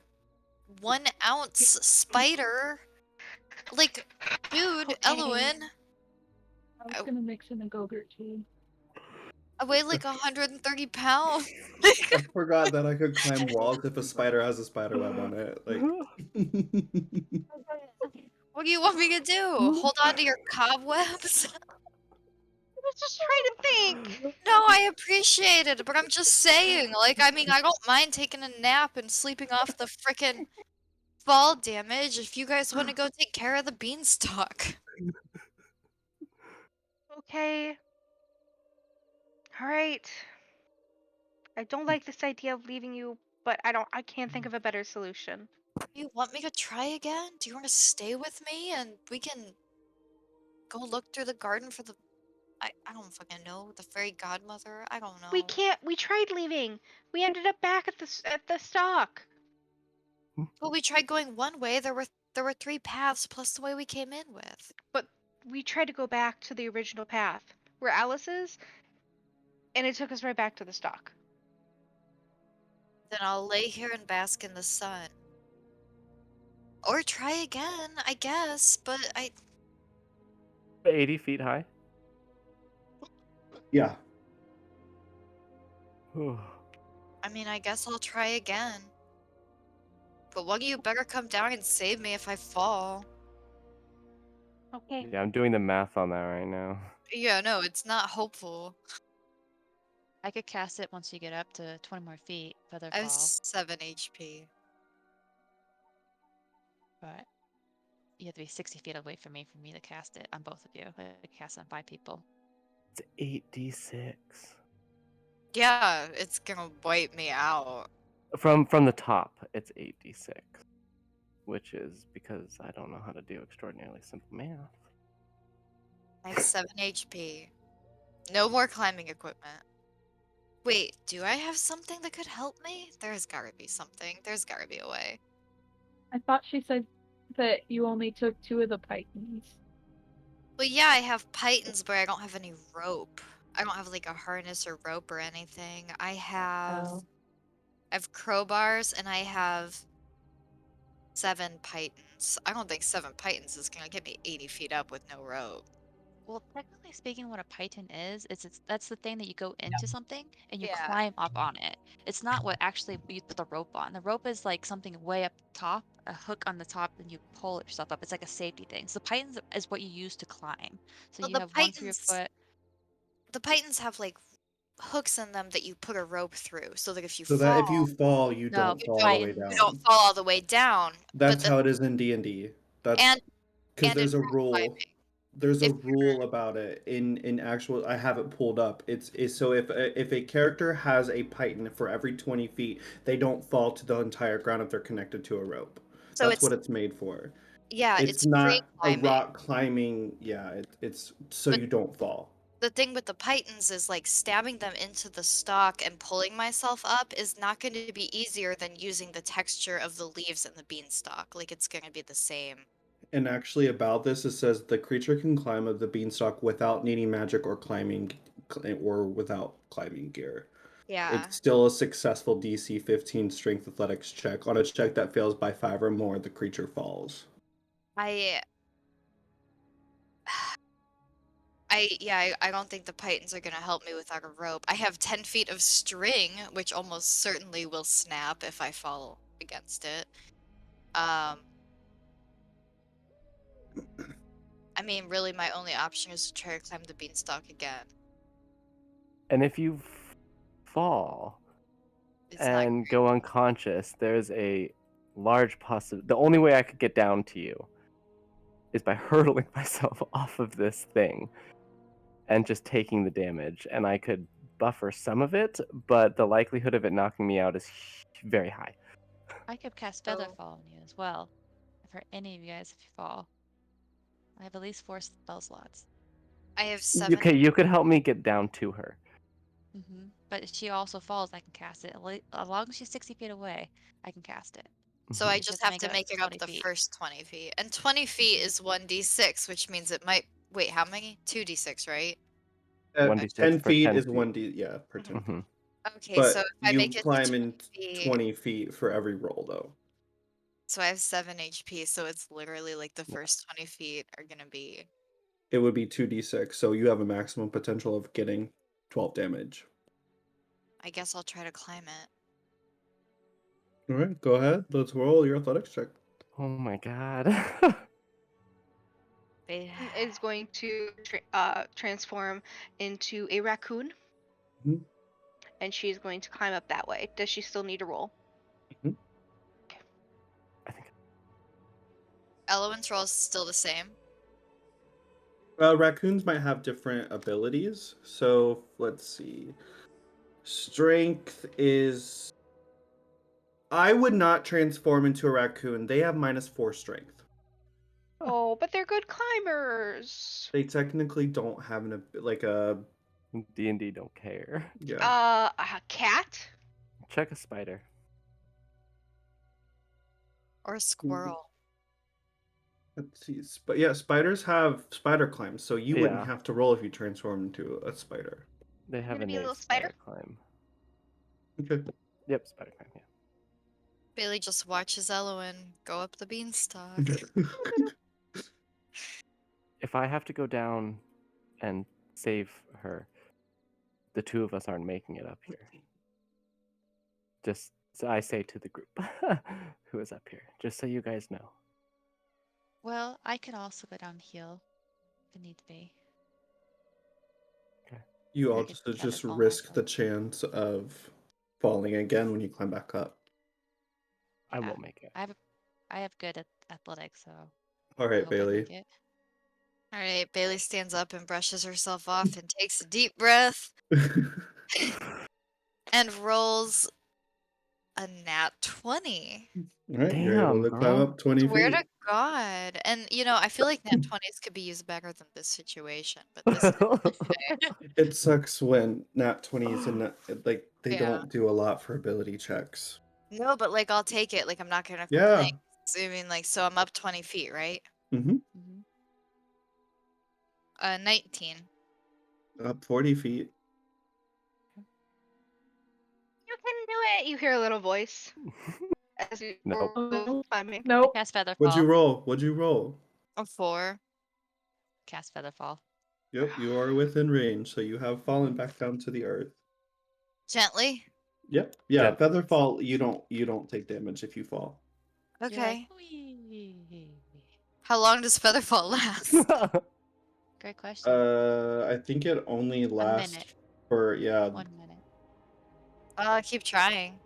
1 ounce spider. Like, dude, Okay. Elowen, I was I, gonna mix in a Gogurt too. I weigh like 130 pounds. I forgot that I could climb walls if a spider has a spider web on it. Like, What do you want me to do? Hold on to your cobwebs? I was just trying to think. No, I appreciate it, but I'm just saying, like, I mean, I don't mind taking a nap and sleeping off the frickin' fall damage if you guys want to go take care of the beanstalk. Okay. All right. I don't like this idea of leaving you, but I can't think of a better solution. You want me to try again? Do you want to stay with me and we can go look through the garden for the I don't fucking know, the fairy godmother? I don't We know. can't. We tried leaving. We ended up back at the stock. Well, we tried going one way. There were 3 paths plus the way we came in with. But we tried to go back to the original path where Alice is, and it took us right back to the stock. Then I'll lay here and bask in the sun. Or try again, I guess, but 80 feet high. yeah. I mean, I guess I'll try again. But one of you better come down and save me if I fall. Okay. Yeah, I'm doing the math on that right now. Yeah, no, it's not hopeful. I could cast it once you get up to 20 more feet, feather I have fall, 7 HP. but you have to be 60 feet away from me for me to cast it on both of you. I could cast it on 5 people. It's 8d6. Yeah, it's gonna wipe me out. From the top, it's 8d6. Which is because I don't know how to do extraordinarily simple math. I have 7 HP. No more climbing equipment. Wait, do I have something that could help me? There's gotta be something. There's gotta be a way. I thought she said that you only took 2 of the pythons. Well, yeah, I have pythons, but I don't have any rope. I don't have like a harness or rope or anything. I have Oh. crowbars and I have 7 pythons. I don't think 7 pythons is gonna get me 80 feet up with no rope. Well, technically speaking, what a python is, that's the thing that you go into something and you Yeah. climb up on it. It's not what actually you put the rope on. The rope is like something way up top, a hook on the top, and you pull yourself up. It's like a safety thing. So pythons is what you use to climb. So Well, you have one for your foot. the pythons have like hooks in them that you put a rope through, so that if you So fall, that if you fall, you No, don't fall all the way pythons. you down. don't fall all the way down. That's but how it is in D&D. That's and because and there's a in rock rule. climbing. There's a If rule about it in actual. I have it pulled up. It's so if a character has a python for every 20 feet, they don't fall to the entire ground if they're connected to a rope. so That's it's what it's made for. yeah, It's it's free not a climbing. rock climbing. Yeah, it's so But you don't fall. the thing with the pythons is like stabbing them into the stalk and pulling myself up is not going to be easier than using the texture of the leaves in the beanstalk. Like it's going to be the same. And actually, about this, it says the creature can climb up the beanstalk without needing magic or or without climbing gear. Yeah. It's still a successful DC 15 strength athletics check. On a check that fails by 5 or more, the creature falls. I I don't think the pythons are gonna help me without a rope. I have 10 feet of string, which almost certainly will snap if I fall against it. Um, I mean, really, my only option is to try to climb the beanstalk again. And if you fall It's not and go unconscious, there's a large possibility. The only way I could get down to you is by hurtling myself off of this thing and just taking the damage. And I could buffer some of it, but the likelihood of it knocking me out is very high. I could cast So- Featherfall on you as well. For any of you guys, if you fall, I have at least 4 spell slots. I have 7. Okay, you could help me get down to her. But if she also falls, I can cast it. As long as she's 60 feet away, I can cast it. So I You just just have make to it make it up 20 the feet. first 20 feet. And 20 feet is 1d6, which means it might. Wait, how many? 2d6, right? 1d6 10 for feet 10 is feet. 1d, yeah, per 10 feet. Mhm. Okay, so But if I you make it to climb 20 in feet, 20 feet for every roll, though. so I have 7 HP, so it's literally like the first 20 feet are gonna be it would be 2d6, so you have a maximum potential of getting 12 damage. I guess I'll try to climb it. All right, go ahead. Let's roll your athletics check. Oh my god. Is going to transform into a raccoon, Mhm. and she's going to climb up that way. Does she still need a roll? I think Elowen's roll is still the same. Raccoons might have different abilities. So let's see. Strength is. I would not transform into a raccoon. They have -4 strength. Oh, but they're good climbers. They technically don't have like a D&D don't care. yeah. A cat? Check a spider. Or a squirrel. Let's see. But yeah, spiders have spider climb, so you wouldn't Yeah. have to roll if you transform into a spider. They have gonna a be a innate little spider? climb. Okay. Yep, spider climb, yeah. Bailey just watches Elowen go up the beanstalk. If I have to go down and save her, the two of us aren't making it up here. Just so I say to the group who is up here, just so you guys know. Well, I could also go down heal if it need be. You I all could just featherfall risk myself. the chance of falling again when you climb back up. I Yeah. won't make it. I have good at athletics, so All I right, hope I Bailey. make it. All right, Bailey stands up and brushes herself off and takes a deep breath and rolls a nat 20. All right, you're able Damn, to climb girl. up 20 Swear feet. to God. And, I feel like nat 20s could be used better than this situation, but this is okay. It sucks when nat 20s and like they Yeah. don't do a lot for ability checks. No, but, like, I'll take it. Like, I'm not gonna Yeah. complain. So, I mean, like, so I'm up 20 feet, right? Mm-hmm. 19. Up 40 feet. You can do it. You hear a little voice as you Nope. go climbing. Nope. Cast Featherfall. What'd you roll? What'd you roll? A 4. Cast Featherfall. Yep, you are within range, so you have fallen back down to the earth. Gently. Yep. Yeah, Yep. Featherfall, you don't take damage if you fall. You're like, Okay. "Whee." How long does Featherfall last? Great question. I think it only lasts minute. for 1 minute. I'll keep trying.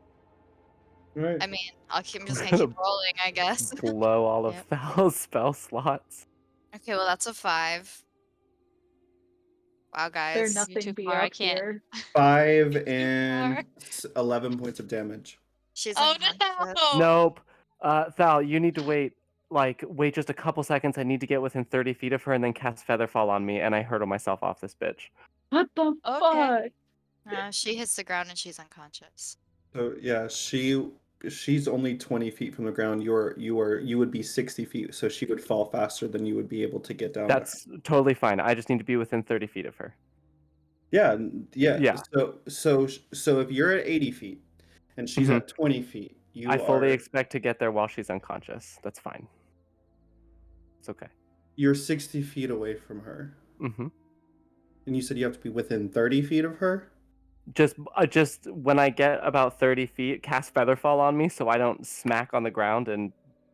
Right. I mean, I'm just We're gonna gonna keep rolling, I guess. blow all of Yep. Thal's spell slots. Okay, well, that's a 5. Wow, They're guys. You're nothing too be far. I up can't. here. 5 Too and far. 11 points of damage. She's Oh unconscious. no! Nope. Thal, you need to wait just a couple seconds. I need to get within 30 feet of her and then cast Featherfall on me, and I hurdle myself off this bitch. What the Okay. fuck? She hits the ground and she's unconscious. So yeah, she's only 20 feet from the ground. You would be 60 feet, so she would fall faster than you would be able to get down. That's totally fine. I just need to be within 30 feet of her. Yeah. Yeah. So if you're at 80 feet and she's Mhm. at 20 feet, you I fully are expect to get there while she's unconscious. That's fine. It's okay. you're 60 feet away from her. Mm-hmm. And you said you have to be within 30 feet of her? Just when I get about 30 feet, cast Featherfall on me so I don't smack on the ground and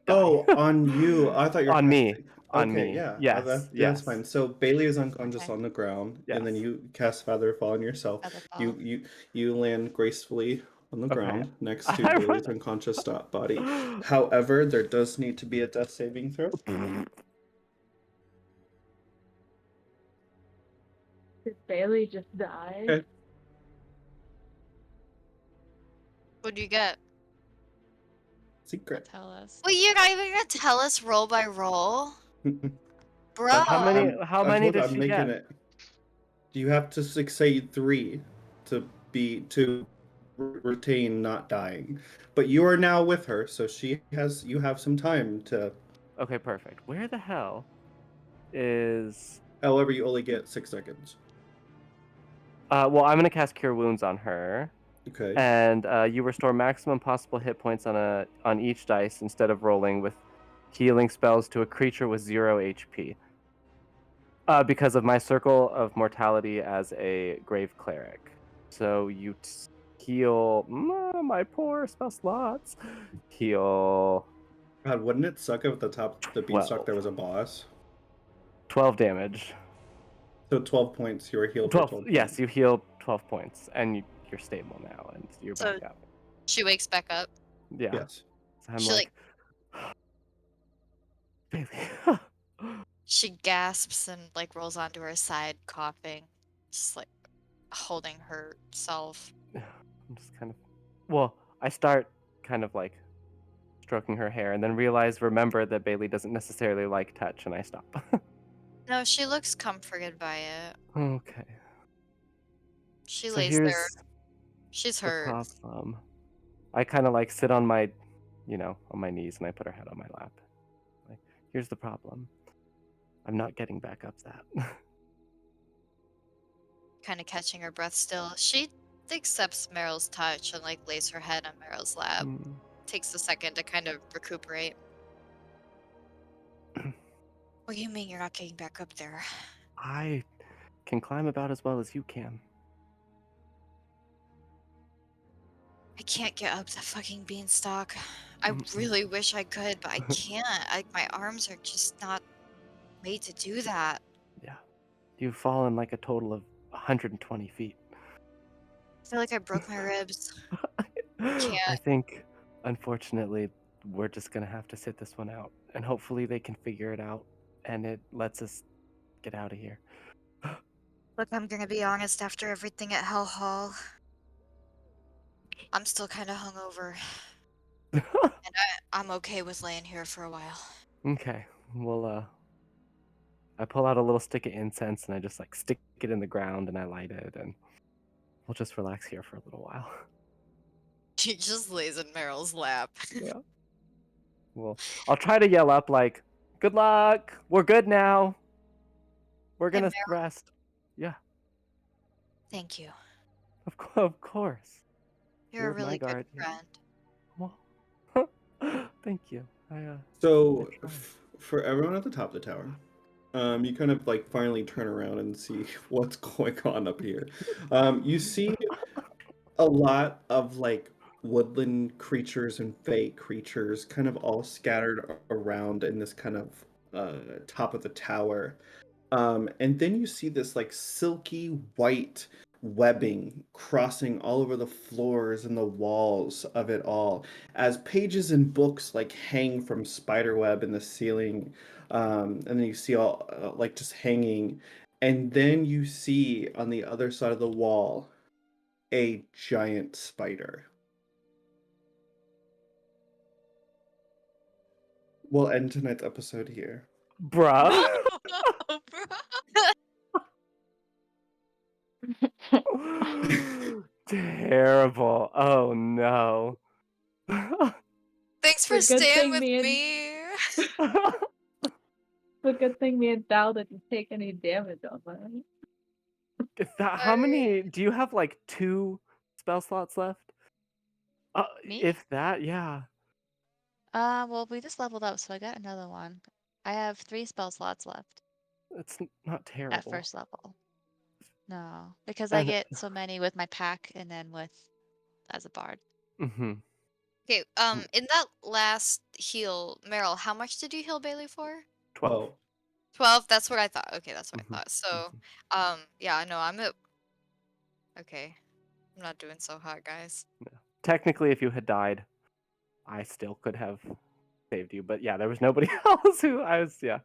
die. Oh, on you. I thought you were On me. casting. On Okay, me. yeah. Yes. That's Yes. fine. So Bailey is unconscious Okay. on the ground, and then Yes. you cast Featherfall on yourself. Featherfall. You land gracefully on the Okay. ground next to Bailey's unconscious body. However, there does need to be a death saving throw. Did Bailey just die? Okay. What'd you get? Secret. Tell us. Wait, you're not even gonna tell us roll by roll? Bro. How many did I'm she making get? it. You have to succeed 3 to retain not dying. But you are now with her, so you have some time to. Okay, perfect. Where the hell is? However, you only get 6 seconds. Well, I'm gonna cast Cure Wounds on her, Okay. and you restore maximum possible hit points on each dice instead of rolling with healing spells to a creature with 0 HP. Because of my circle of mortality as a grave cleric. So you heal my poor spell slots. Heal God, wouldn't it suck if at the top of the beanstalk 12. there was a boss? 12 damage. So 12 points. You were healed for 12. 12 Yes, points. you heal 12 points, and you're stable now, and you're So back up. she wakes back up. Yeah. Yes. So I'm She like, Bailey. she gasps and like rolls onto her side, coughing, just like holding herself. I'm just kind of. Well, I start kind of like stroking her hair, and then remember that Bailey doesn't necessarily like touch, and I stop. No, she looks comforted by it. Okay. She So lays there. here's She's the hurt. problem. I kind of like sit on my, on my knees, and I put her head on my lap. Like, here's the problem. I'm not getting back up that. Kind of catching her breath still. She accepts Meryl's touch and like lays her head on Meryl's lap. Hmm. Takes a second to kind of recuperate. What do you mean you're not getting back up there? I can climb about as well as you can. I can't get up that fucking beanstalk. I Mm-mm. really wish I could, but I can't. My arms are just not made to do that. Yeah. You've fallen like a total of 120 feet. I feel like I broke my ribs. I Can't. think, unfortunately, we're just gonna have to sit this one out, and hopefully they can figure it out, and it lets us get out of here. Look, I'm gonna be honest, after everything at Hell Hall, I'm still kind of hungover. And I'm okay with laying here for a while. Okay, well, I pull out a little stick of incense and I just like stick it in the ground and I light it, and we'll just relax here for a little while. She just lays in Meryl's lap. Yeah. Well, I'll try to yell up like, "Good luck. We're good now. We're Hey, gonna Meryl, rest." Yeah, thank you. of course. You're a You're my really good guard. Yeah. friend. Well, thank you. I So try. for everyone at the top of the tower, you kind of like finally turn around and see what's going on up here. You see a lot of like woodland creatures and fey creatures kind of all scattered around in this kind of top of the tower. And then you see this like silky white webbing crossing all over the floors and the walls of it all as pages and books like hang from spiderweb in the ceiling. And then you see all like just hanging. And then you see on the other side of the wall a giant spider. We'll end tonight's episode here. Bruh. Terrible. Oh no. Thanks for It's a good staying thing with me and me. it's a good thing me and Thal didn't take any damage on that. How many do you have? Like 2 spell slots left? Me? If that, yeah. Well, we just leveled up, so I got another one. I have 3 spell slots left It's not at terrible. first level. No, because I And get so many with my pack and then with as a bard. mm-hmm. Okay, in that last heal, Meryl, how much did you heal Bailey for? 12. Oh, 12? That's what I thought. Okay, that's what Mhm, I thought. So, yeah, no, I'm at... Okay, I'm not doing so hot, guys. Technically, if you had died, I still could have saved you. But yeah, there was nobody else who I was. Yeah,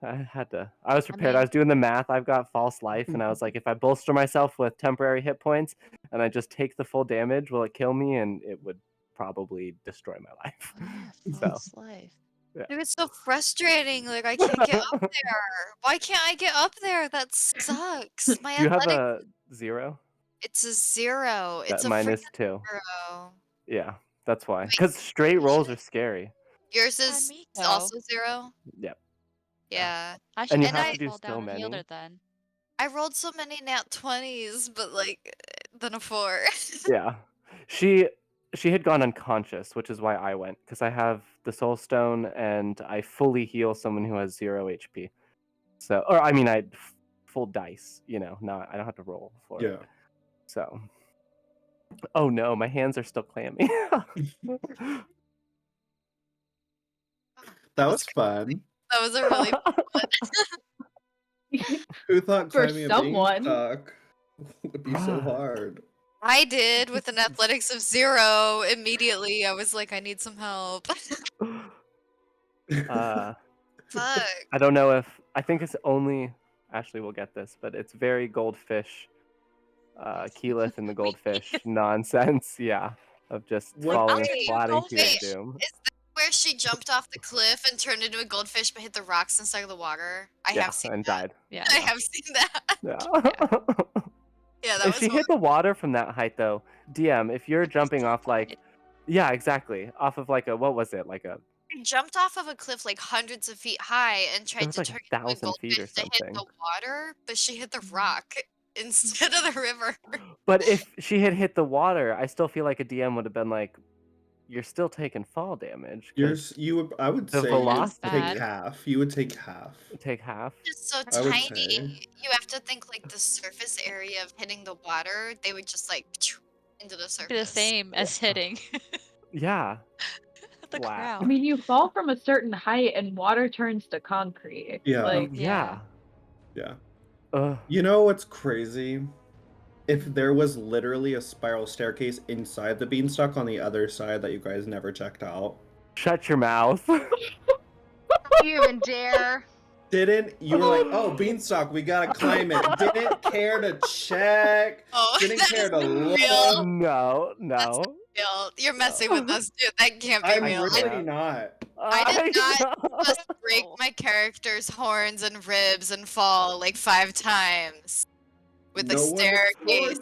I was prepared. I mean, was doing the math. I've got false life, and I was like, if I bolster myself with temporary hit points, and I just take the full damage, will it kill me? And it would probably destroy my life. oh yeah, So false life. yeah. Dude, it's so frustrating. Like, I can't get up there. Why can't I get up there? That sucks. My Do you have athletic... a 0? It's a 0. It's That a minus freaking 2. 0. Yeah, that's why. Wait, Because straight rolls are scary. yours Why is me go? also 0? Yep. Yeah. I And should you And have probably to do fall so down and heal many. her then. I rolled so many nat 20s, but like, then a 4. Yeah. She had gone unconscious, which is why I went, because I have the soul stone and I fully heal someone who has 0 HP. So, or I mean, I full dice. You know, not I don't have to roll for it. Yeah. So, oh no, my hands are still clammy. That was fun. That was a really Who thought For climbing a someone. beanstalk would be so hard? I did with an athletics of 0 immediately. I was like, I need some help. Fuck. I don't know if I think it's only Ashley will get this, but it's very goldfish, Keyleth and the goldfish nonsense. Yeah, of just What- falling Okay, flat into your wait, doom. Is that where she jumped off the cliff and turned into a goldfish but hit the rocks inside of the water? I Yeah, have seen and that. died. Yeah. I have seen that. Yeah. Yeah, that If was she hit the water from that height, though, DM, if you're jumping off like, yeah, exactly, off of like a what was it, like a She jumped off of a cliff like hundreds of feet high and tried was to like turn into a 1,000 feet goldfish or to hit something. the water, but she hit the rock instead of the river. But if she had hit the water, I still feel like a DM would have been like, you're still taking fall damage. 'Cause I would the say you would velocity- take half. You would take half. take half. It's so I would tiny. say. You have to think like the surface area of hitting the water, they would just like into the surface. Be the same as hitting Yeah. the Flat. I ground. mean, you fall from a certain height and water turns to concrete. Yeah. Like, Yeah. Yeah. Ugh. You know what's crazy? If there was literally a spiral staircase inside the beanstalk on the other side that you guys never checked out. Shut your mouth. You even dare? Didn't you were like, oh, beanstalk, we gotta climb it. Didn't care to check. Oh, Didn't that care is to real. look. No. Real. You're messing with us, dude. That can't be I'm real. really not. I did not just break Oh. my character's horns and ribs and fall like 5 times with No a one staircase. explored.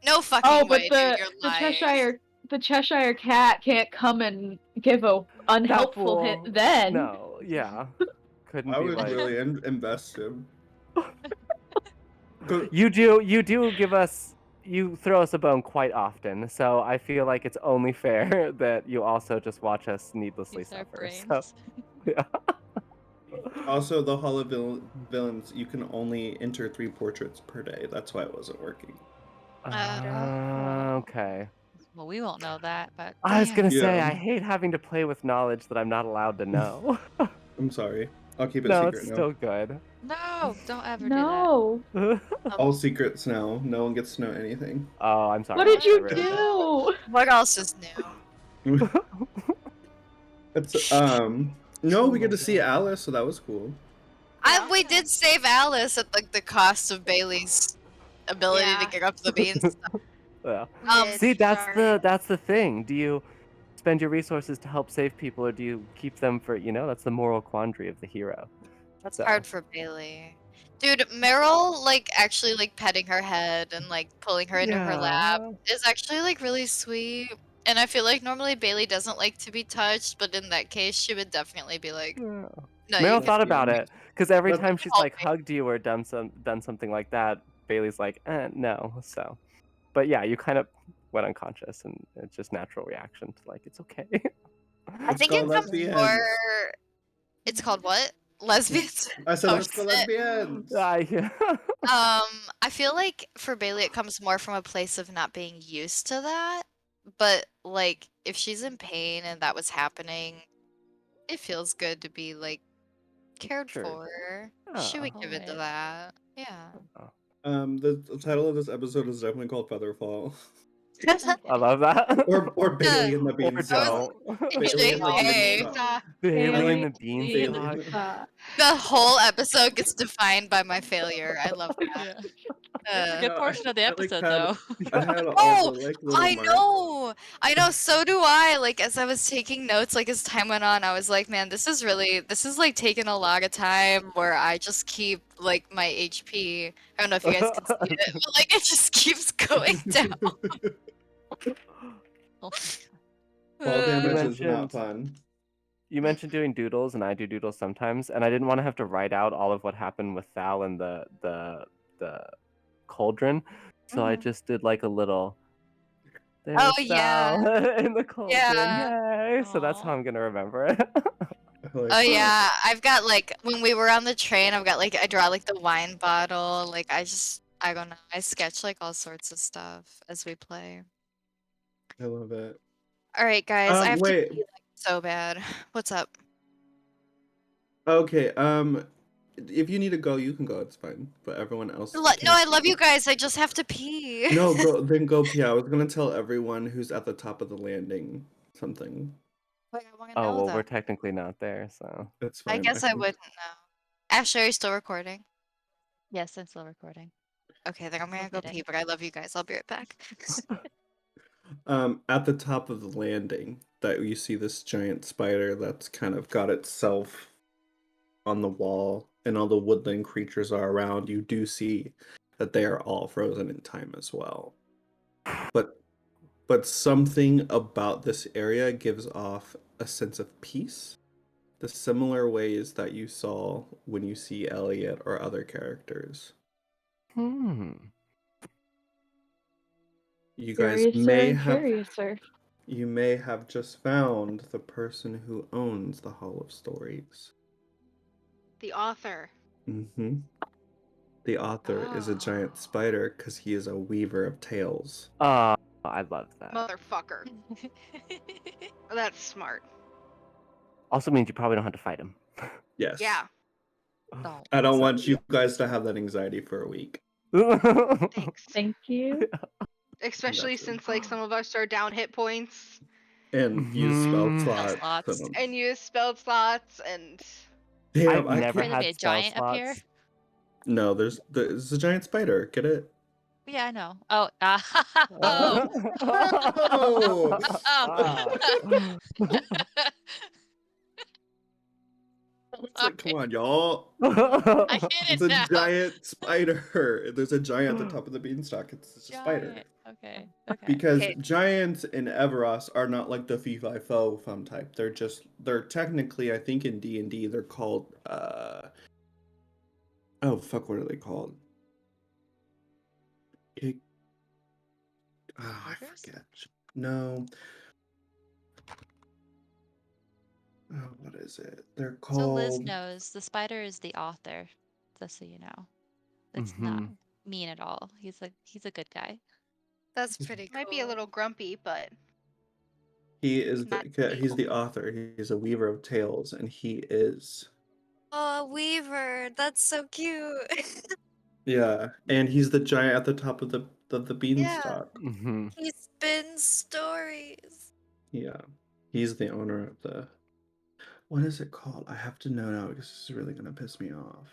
No fucking oh, but way, dude. You're lying. the Cheshire cat can't come and give a unhelpful hit fool. then. No, yeah. Couldn't I be was like really invested. you do give us you throw us a bone quite often, so I feel like it's only fair that you also just watch us needlessly Use our suffer. So brains. yeah. Also, the Hall of Villains, you can only enter 3 portraits per day. That's why it wasn't working. Okay. Well, we won't know that, but I was gonna say Yeah. I hate having to play with knowledge that I'm not allowed to know. I'm sorry. I'll keep it No, secret it's now. still good. no, don't ever No. All secrets now. No one gets to know anything. Oh, I'm sorry. What did I you really- do? What else is new? It's no, we get to see Alice, so that was cool. We did save Alice at like the cost of Bailey's ability to Yeah. get up the beans. Yeah. Yes, See, that's sorry. the thing. Do you spend your resources to help save people, or do you keep them for that's the moral quandary of the hero. That's So. hard for Bailey. Dude, Meryl like actually like petting her head and like pulling her into her lap is actually like really sweet. And I feel like normally Bailey doesn't like to be touched, but in that case she would definitely be like, no, Meryl you thought about it because every But- time she's Help like me. hugged you or done something like that, Bailey's like, no. So, but yeah, you kind of went unconscious, and it's just natural reaction to like it's okay. I think it called comes lesbians. more. It's called what? Lesbians. I said Oh, let's go shit. lesbians. Yeah. I feel like for Bailey it comes more from a place of not being used to that. But like if she's in pain and that was happening, it feels good to be like cared Sure. for. She would give it to Alright. that. Yeah. The title of this episode is definitely called Featherfall. I love that. or Bailey and the Or Beanstalk. Bailey and the Hey. Beanstalk. Bailey and the Bailey. Beanstalk. The whole episode gets defined by my failure. I love that. Yeah. Uh, It's a good portion of the I, like, episode, had- though. I had all Oh, the like little I marks. know, so do I. Like as I was taking notes, like as time went on, I was like, man, this is like taking a lot of time where I just keep like my HP. I don't know if you guys can see it, but like it just keeps going down. Oh, Fall damage is mentioned- not fun. You mentioned doing doodles, and I do doodles sometimes, and I didn't want to have to write out all of what happened with Thal and the cauldron, so I just did like a little. Oh, yeah. in the cauldron, Yeah. yay! So that's how Aw. I'm gonna remember it. I Like, Oh yeah, I've got like when we were on the train, I've got like I draw like the wine bottle. Like I don't know. I sketch like all sorts of stuff as we play. I love it. All right, guys, I have to Wait. pee like so bad. What's up? Okay. If you need to go, you can go. It's fine. But everyone else No, can. I love you guys. I just have to pee. No, go. Then go pee. I was gonna tell everyone who's at the top of the landing something. Wait, I want to Oh know well, though. we're technically not there, so. It's I fine. guess I wouldn't know. Ashley, are you still recording? Yes, I'm still recording. Okay, then I'm gonna We'll go get pee, it. but I love you guys. I'll be right back. At the top of the landing, that you see this giant spider that's kind of got itself on the wall, and all the woodland creatures are around. You do see that they are all frozen in time as well. But something about this area gives off a sense of peace. The similar ways that you saw when you see Eliot or other characters. Hmm. You guys Curiouser and curiouser. you may have just found the person who owns the Hall of Stories. The author. Mm-hmm. The author is a giant Oh. spider because he is a weaver of tales. I love that. Motherfucker. That's smart. Also means you probably don't have to fight him. Yes. Yeah. Don't. I don't want you guys to have that anxiety for a week. Thanks. Thank you. Especially That's it. since like some of us are down hit points And use spell Mhm. Spell slots. slots. and use spell slots and Damn, I've I never Wait, there'll be had a spell giant up here? slots. No, there's a giant spider. Get it? Yeah, I know. Oh, oh. Oh! Oh. It's like, come Sorry. on, y'all. I get It's it a now. giant spider. There's a giant at the top of the beanstalk. It's just a spider. Giant. Okay. Okay. Because Okay. giants in Everas are not like the fee fi fo fun type. They're technically, I think in D&D they're called oh fuck, what are they called? I Ogres? forget. No. Oh, what is it? They're So Liz called. knows the spider is the author, just so you know. It's not Mhm. mean at all. He's a good guy. That's pretty might be a cool. little grumpy, but He is not he's evil. the author. He's a weaver of tales, and he is Oh, Weaver, that's so cute. yeah, and he's the giant at the top of the Yeah, beanstalk. Mhm. he spins stories. Yeah, he's the owner of the. What is it called? I have to know now because this is really gonna piss me off.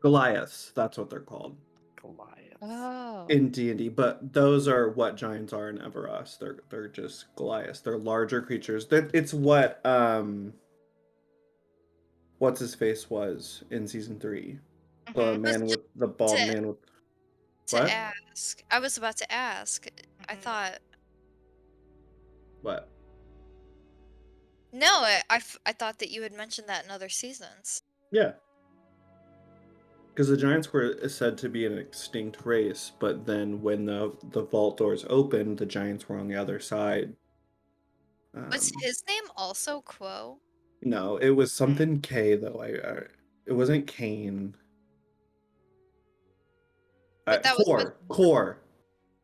Goliaths. That's what they're called Goliath. Oh. in D&D. But those are what giants are in Everas. They're just Goliaths. They're larger creatures. It's what what's his face was in season 3. The Mhm. Was man just with the bald to man with to what? ask. I was about to ask. I Mhm. thought What? no, I thought that you had mentioned that in other seasons. Yeah. Because the giants were said to be an extinct race, but then when the vault doors opened, the giants were on the other side. Was his name also Quo? No, it was something K though. It wasn't Kane. But that was with Core.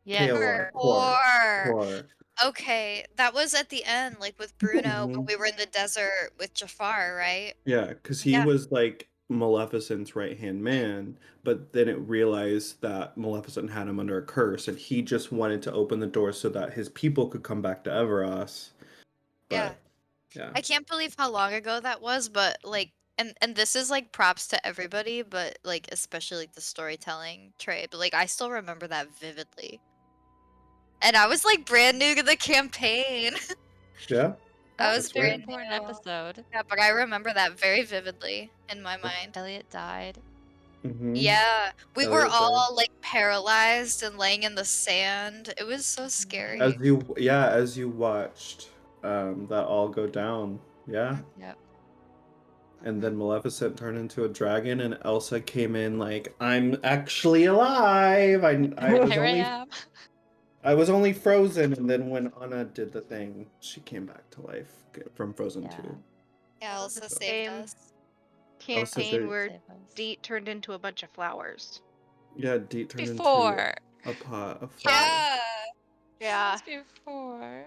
Yes. Or Core. okay, that was at the end, like with Bruno when Mhm. we were in the desert with Jafar, right? Yeah, because he Yeah. was like Maleficent's right-hand man, but then it realized that Maleficent had him under a curse, and he just wanted to open the door so that his people could come back to Everas. Yeah. But yeah. I can't believe how long ago that was, but like and this is like props to everybody, but like especially like the storytelling trait, but like I still remember that vividly. And I was like brand new to the campaign. Yeah. I That was was a That's very very right. important new. episode. Yeah, but I remember that very vividly in my mind. Elliot died. Mm-hmm. Yeah, we were Elliot died. all like paralyzed and laying in the sand. It was so scary. As you watched that all go down. Yeah. Yep. And then Maleficent turned into a dragon, and Elsa came in like, I'm actually alive. I was Here I only am. I was only frozen, and then when Anna did the thing, she came back to life from Frozen Yeah. 2. Yeah, That was Elsa the saved same us. Elsa campaign did. where Save us. Deet turned into a bunch of flowers. Yeah, Deet turned into Before. a pot of flowers. Yeah. Yeah. That was before.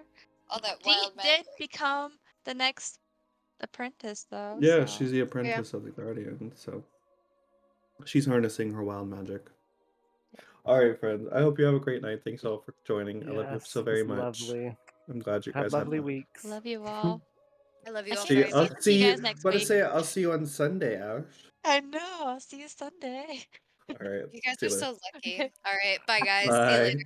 All that Dee wild did magic. become the next apprentice, though. Yeah, so. she's the apprentice of the Guardian, so she's harnessing her wild magic. All right, friends. I hope you have a great night. Thanks all for joining. I love you Yes, so it very was much. lovely. I'm glad you Have guys lovely had fun. weeks. Love you all. I love you I all can't very wait much. to see you guys next But week. I'll see you on Sunday, Ash. I know. I'll see you Sunday. All right. You guys See are you later. so lucky. All right, bye guys. See you Bye. later.